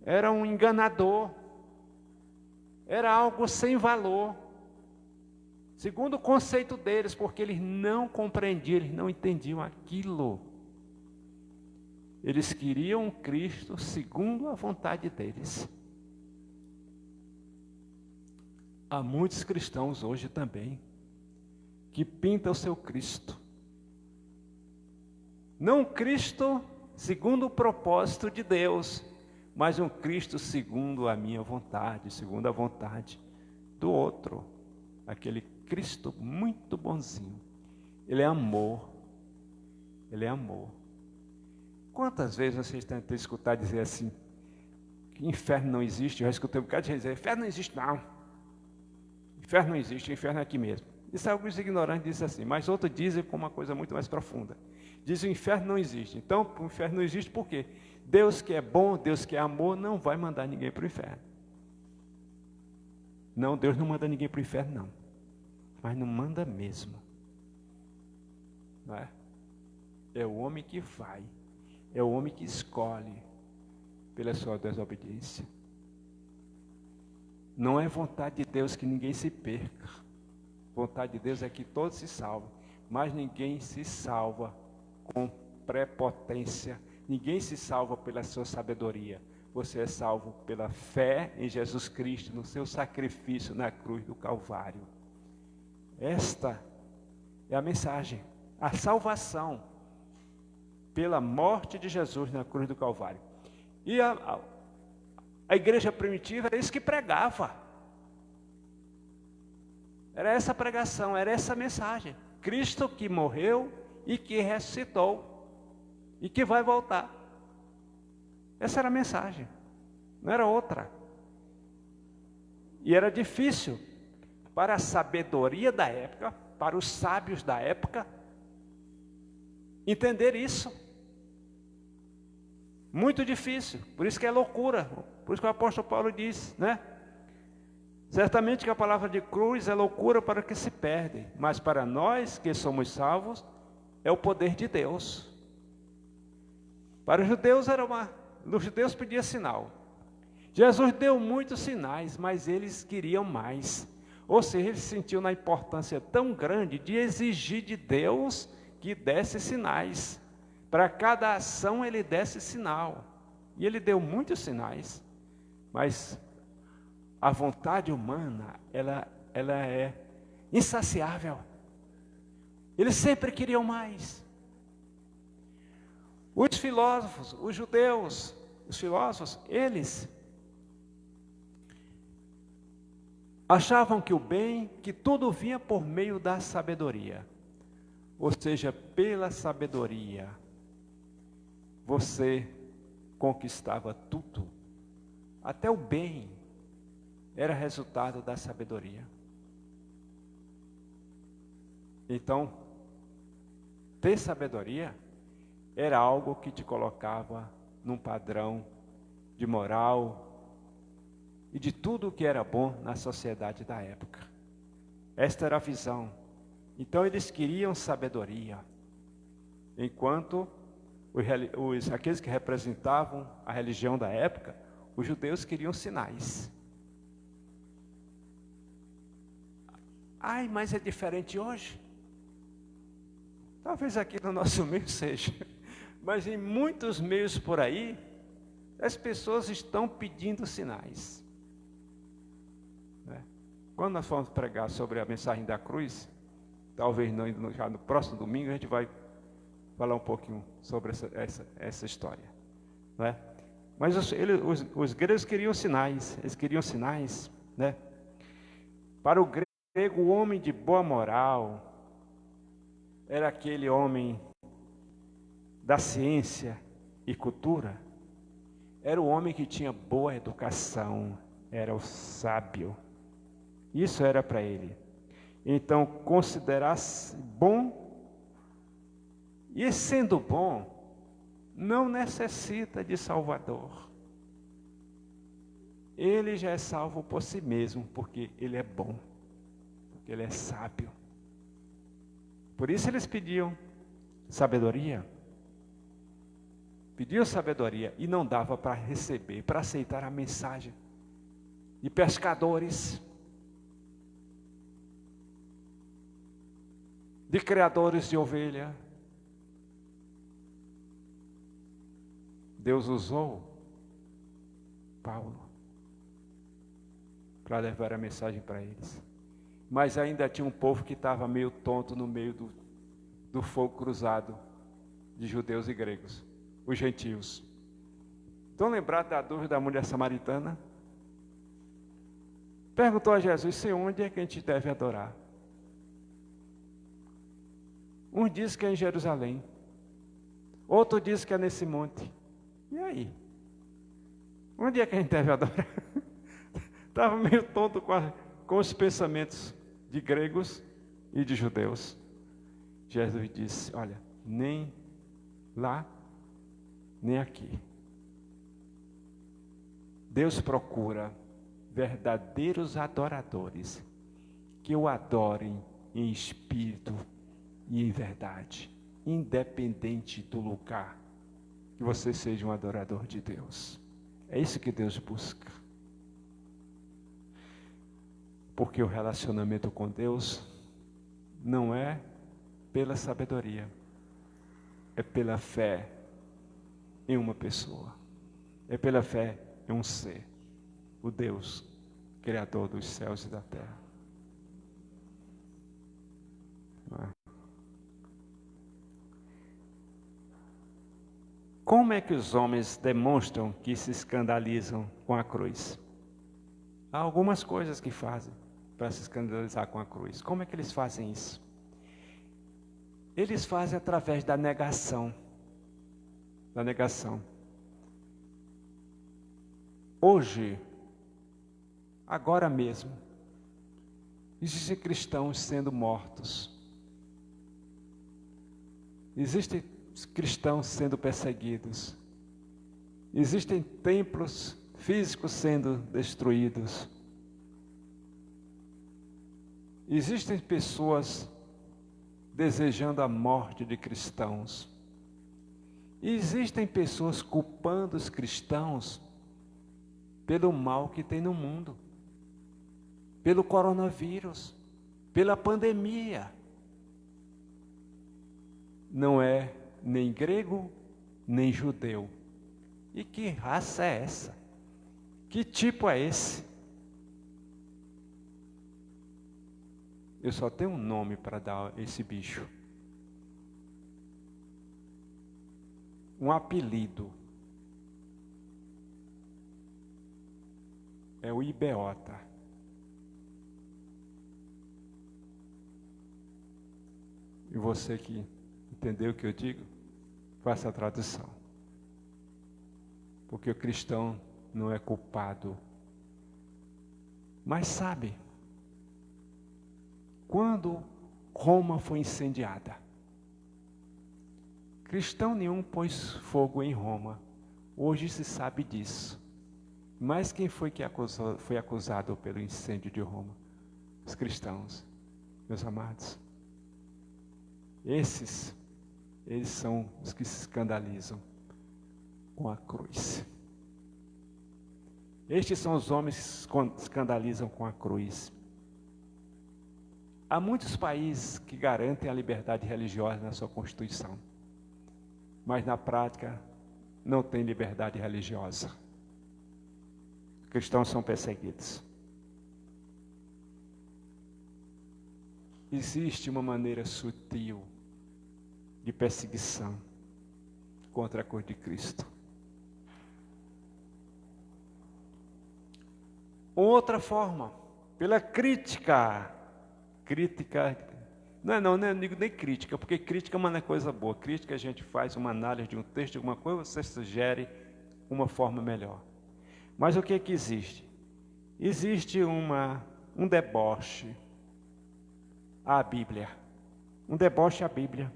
Era um enganador. Era algo sem valor. Segundo o conceito deles, porque eles não compreendiam, eles não entendiam aquilo. Eles queriam um Cristo segundo a vontade deles. Há muitos cristãos hoje também que pintam o seu Cristo. Não um Cristo segundo o propósito de Deus, mas um Cristo segundo a minha vontade, segundo a vontade do outro. Aquele Cristo muito bonzinho. Ele é amor. Ele é amor. Quantas vezes vocês tentam escutar dizer assim, que inferno não existe? Eu já escutei um bocado de gente dizer, inferno não existe não. Inferno não existe, o inferno é aqui mesmo. Isso alguns ignorantes dizem assim, mas outros dizem com uma coisa muito mais profunda. Dizem o inferno não existe. Então, o inferno não existe por quê? Deus que é bom, Deus que é amor, não vai mandar ninguém para o inferno. Não, Deus não manda ninguém para o inferno, não. Mas não manda mesmo. Não é? É o homem que vai. É o homem que escolhe pela sua desobediência. Não é vontade de Deus que ninguém se perca. Vontade de Deus é que todos se salvem. Mas ninguém se salva com prepotência. Ninguém se salva pela sua sabedoria. Você é salvo pela fé em Jesus Cristo, no seu sacrifício na cruz do Calvário. Esta é a mensagem. A salvação pela morte de Jesus na cruz do Calvário. E a igreja primitiva era isso que pregava. Era essa pregação, era essa mensagem. Cristo que morreu e que ressuscitou e que vai voltar. Essa era a mensagem, não era outra. E era difícil para a sabedoria da época, para os sábios da época, entender isso. Muito difícil, por isso que é loucura, por isso que o apóstolo Paulo diz, né? Certamente que a palavra de cruz é loucura para os que se perdem, mas para nós que somos salvos, é o poder de Deus. Para os judeus os judeus pediam sinal. Jesus deu muitos sinais, mas eles queriam mais. Ou seja, eles sentiam na importância tão grande de exigir de Deus que desse sinais. Para cada ação ele desse sinal. E ele deu muitos sinais. Mas a vontade humana, ela é insaciável. Eles sempre queriam mais. Os filósofos, os judeus, os filósofos, eles achavam que o bem, que tudo vinha por meio da sabedoria. Ou seja, pela sabedoria, você conquistava tudo. Até o bem era resultado da sabedoria. Então, ter sabedoria era algo que te colocava num padrão de moral e de tudo o que era bom na sociedade da época. Esta era a visão. Então eles queriam sabedoria, enquanto aqueles que representavam a religião da época, os judeus queriam sinais. Ai, mas é diferente hoje? Talvez aqui no nosso meio seja, mas em muitos meios por aí, as pessoas estão pedindo sinais. Quando nós formos pregar sobre a mensagem da cruz, talvez já no próximo domingo a gente vai falar um pouquinho sobre essa história. Não é? Mas os gregos queriam sinais, eles queriam sinais. Né? Para o grego, o homem de boa moral era aquele homem da ciência e cultura, era o homem que tinha boa educação, era o sábio. Isso era para ele. Então, considerasse bom, e sendo bom, não necessita de Salvador. Ele já é salvo por si mesmo, porque ele é bom, porque ele é sábio. Por isso eles pediam sabedoria. Pediam sabedoria e não dava para receber, para aceitar a mensagem de pescadores, de criadores de ovelha. Deus usou Paulo para levar a mensagem para eles. Mas ainda tinha um povo que estava meio tonto no meio do fogo cruzado de judeus e gregos, os gentios. Estão lembrados da dúvida da mulher samaritana? Perguntou a Jesus: Senhor, onde é que a gente deve adorar? Um diz que é em Jerusalém, outro diz que é nesse monte. E aí? Onde é que a gente deve adorar? Estava meio tonto com os pensamentos de gregos e de judeus. Jesus disse: olha, nem lá, nem aqui. Deus procura verdadeiros adoradores que o adorem em espírito e em verdade, independente do lugar, que você seja um adorador de Deus. É isso que Deus busca. Porque o relacionamento com Deus não é pela sabedoria, é pela fé em uma pessoa, é pela fé em um ser, o Deus, Criador dos céus e da terra. Como é que os homens demonstram que se escandalizam com a cruz? Há algumas coisas que fazem para se escandalizar com a cruz. Como é que eles fazem isso? Eles fazem através da negação. Da negação. Hoje, agora mesmo, existem cristãos sendo mortos. Existem cristãos sendo perseguidos. Existem templos físicos sendo destruídos. Existem pessoas desejando a morte de cristãos. E existem pessoas culpando os cristãos pelo mal que tem no mundo, pelo coronavírus, pela pandemia. Não é nem grego, nem judeu. E que raça é essa? Que tipo é esse? Eu só tenho um nome para dar a esse bicho. Um apelido. É o Ibeota. E você que entendeu o que eu digo, faça a tradução. Porque o cristão não é culpado. Mas sabe, quando Roma foi incendiada, cristão nenhum pôs fogo em Roma. Hoje se sabe disso. Mas quem foi que foi acusado pelo incêndio de Roma? Os cristãos, meus amados. Eles são os que se escandalizam com a cruz. Estes são os homens que se escandalizam com a cruz. Há muitos países que garantem a liberdade religiosa na sua Constituição, mas na prática não tem liberdade religiosa. Cristãos são perseguidos. Existe uma maneira sutil de perseguição contra a cruz de Cristo. Outra forma, pela crítica. Não digo nem crítica, porque crítica não é coisa boa. Crítica a gente faz uma análise de um texto, de alguma coisa, você sugere uma forma melhor. Mas o que é que existe? Existe um deboche à Bíblia. Um deboche à Bíblia.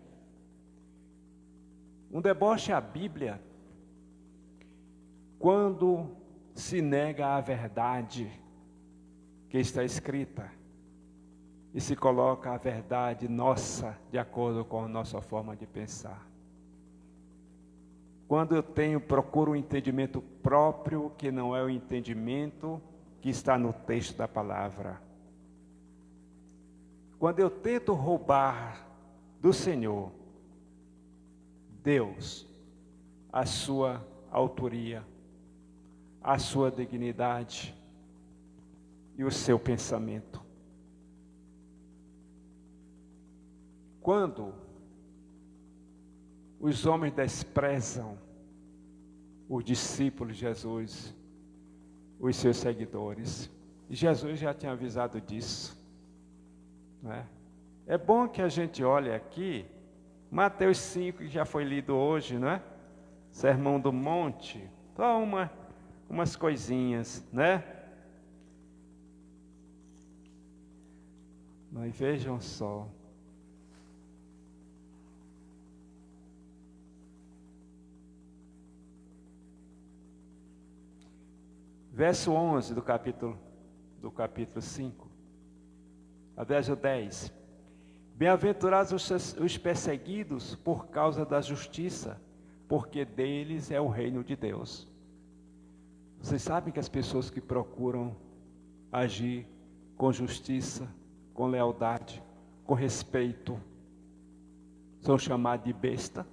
Um deboche à Bíblia quando se nega a verdade que está escrita e se coloca a verdade nossa de acordo com a nossa forma de pensar. Quando eu procuro um entendimento próprio que não é o entendimento que está no texto da palavra. Quando eu tento roubar do Senhor, Deus, a sua autoria, a sua dignidade e o seu pensamento. Quando os homens desprezam os discípulos de Jesus, os seus seguidores, e Jesus já tinha avisado disso, né? É bom que a gente olhe aqui, Mateus 5, que já foi lido hoje, não é? Sermão do Monte, só umas coisinhas, né? Mas vejam só. Verso 11 do capítulo 5, verso 10. Bem-aventurados os perseguidos por causa da justiça, porque deles é o reino de Deus. Vocês sabem que as pessoas que procuram agir com justiça, com lealdade, com respeito, são chamados de besta,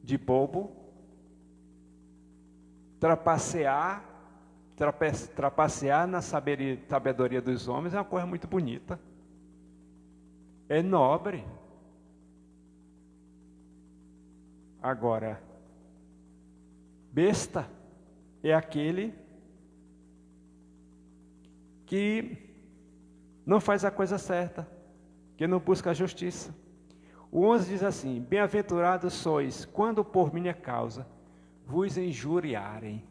de bobo. Trapacear na sabedoria dos homens é uma coisa muito bonita. É nobre. Agora, besta é aquele que não faz a coisa certa, que não busca a justiça. O 11 diz assim: bem-aventurados sois quando por minha causa vos injuriarem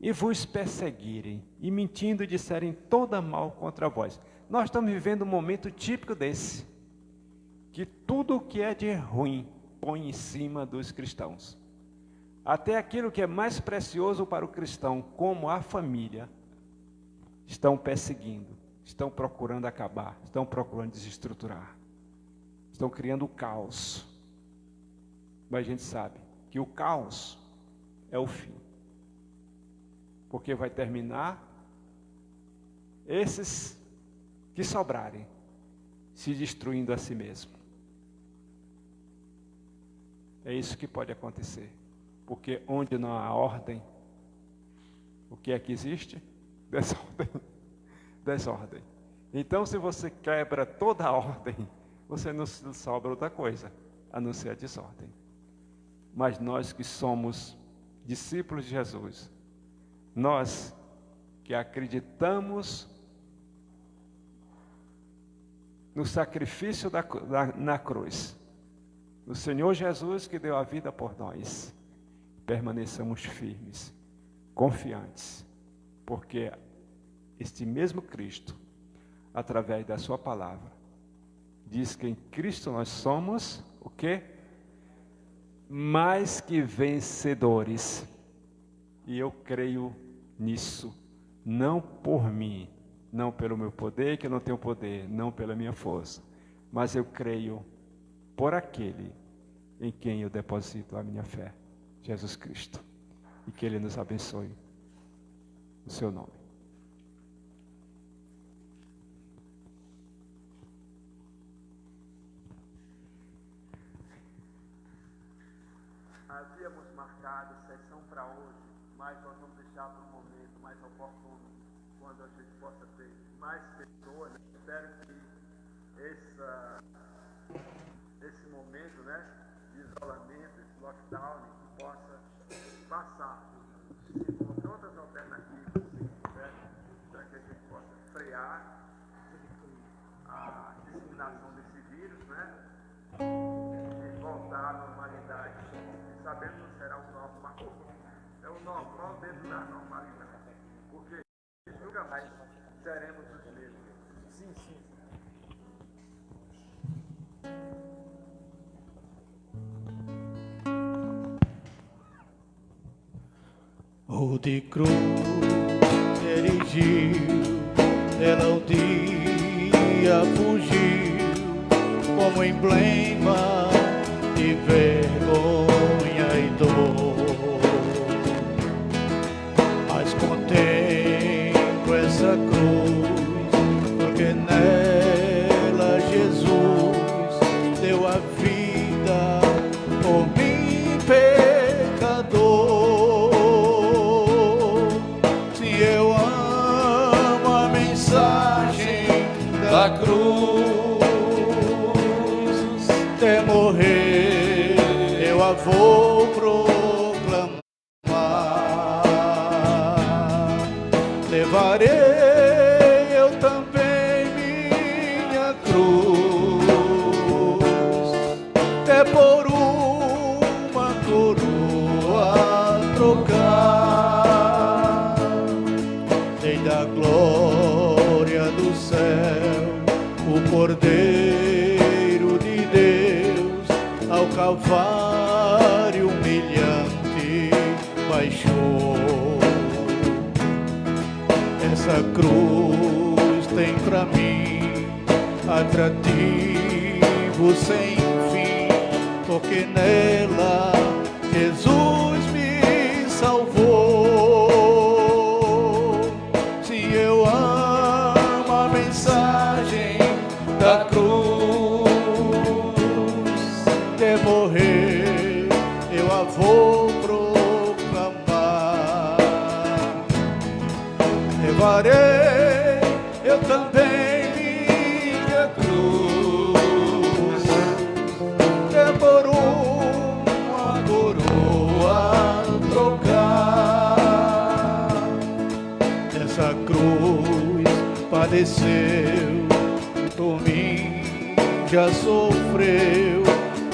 e vos perseguirem, e mentindo disserem toda mal contra vós. Nós estamos vivendo um momento típico desse, que tudo o que é de ruim põe em cima dos cristãos. Até aquilo que é mais precioso para o cristão, como a família, estão perseguindo, estão procurando acabar, estão procurando desestruturar, estão criando o caos. Mas a gente sabe que o caos é o fim, porque vai terminar esses que sobrarem se destruindo a si mesmo. É isso que pode acontecer, porque onde não há ordem, o que é que existe? Desordem. Desordem. Então, se você quebra toda a ordem, você não sobra outra coisa, a não ser a desordem. Mas nós que somos discípulos de Jesus, nós que acreditamos no sacrifício na cruz, no Senhor Jesus que deu a vida por nós, permaneçamos firmes, confiantes, porque este mesmo Cristo, através da sua palavra, diz que em Cristo nós somos o quê? Mais que vencedores. E eu creio nisso, não por mim, não pelo meu poder, que eu não tenho poder, não pela minha força, mas eu creio por aquele em quem eu deposito a minha fé, Jesus Cristo. E que Ele nos abençoe, no seu nome. Havíamos marcado sessão para hoje, mas nós vamos deixar para um momento mais oportuno, quando a gente possa ter mais pessoas. Espero que esse momento, né, de isolamento, esse lockdown, possa passar. Se encontrar outras alternativas, para que a gente possa frear a disseminação desse vírus, né, e voltar à normalidade. Sabendo que será o normal, é o normal dentro da normalidade, porque nunca mais seremos os mesmos. Sim, sim. O de cruz erigiu, ela o dia fugiu, como emblema de vergonha e dor. Mas contemplo essa cruz, porque nela Jesus deu a vida por mim, pecador. Se eu amo a mensagem da cruz, até morrer eu a vou proclamar. Levarei eu também minha cruz, até por uma coroa trocar. Dei da glória do céu o Cordeiro de Deus, ao Calvário humilhante baixou. Essa cruz tem pra mim atrativo sem fim, porque nela Jesus me salvou. Se eu amo a mensagem da cruz, até morrer eu a vou proclamar. Levarei eu também minha cruz, até por uma coroa trocar. Essa cruz padeceu por mim, já sofreu,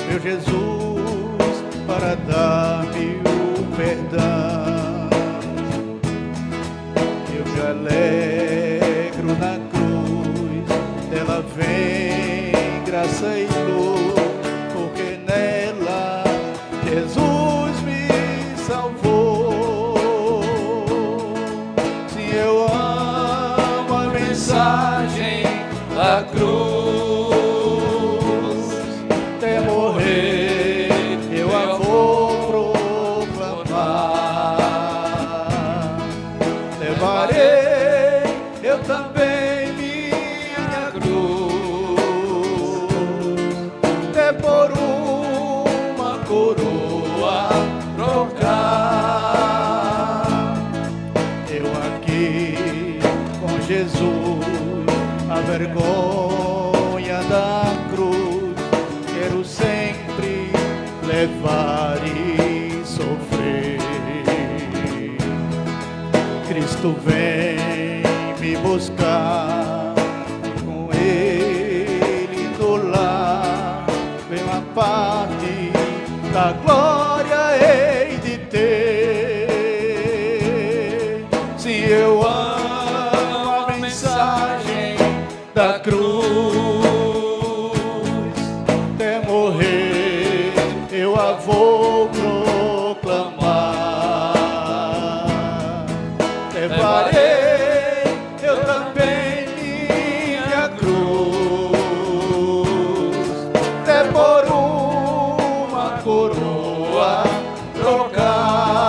meu Jesus, para dar-me o perdão. Eu me alegro na cruz, dela vem graça e luz, porque nela Jesus me salvou. Se eu amo a mensagem a vergonha da cruz, quero sempre levar e sofrer. Cristo vem me buscar, com Ele no lar, vem a parte da glória hei de ter. Se eu amo a mensagem da cruz, até morrer eu a vou proclamar. Levarei eu também minha cruz, até por uma coroa trocar.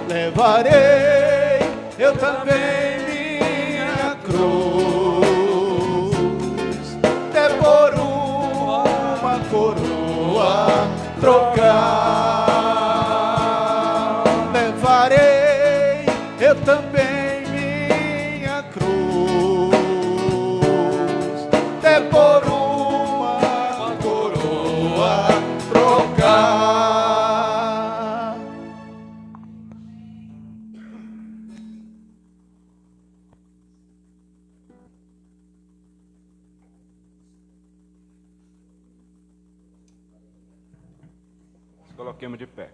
Levarei eu também minha cruz, até por uma coroa trocar. Levarei eu também minha cruz, até por uma coroa trocar. Nos coloquemos de pé.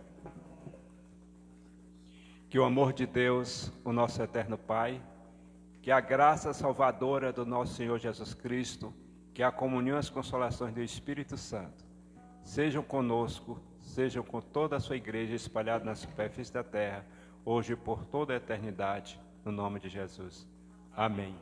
Que o amor de Deus, o nosso eterno Pai, que a graça salvadora do nosso Senhor Jesus Cristo, que a comunhão e as consolações do Espírito Santo sejam conosco, sejam com toda a sua igreja espalhada na superfície da terra, hoje e por toda a eternidade, no nome de Jesus. Amém.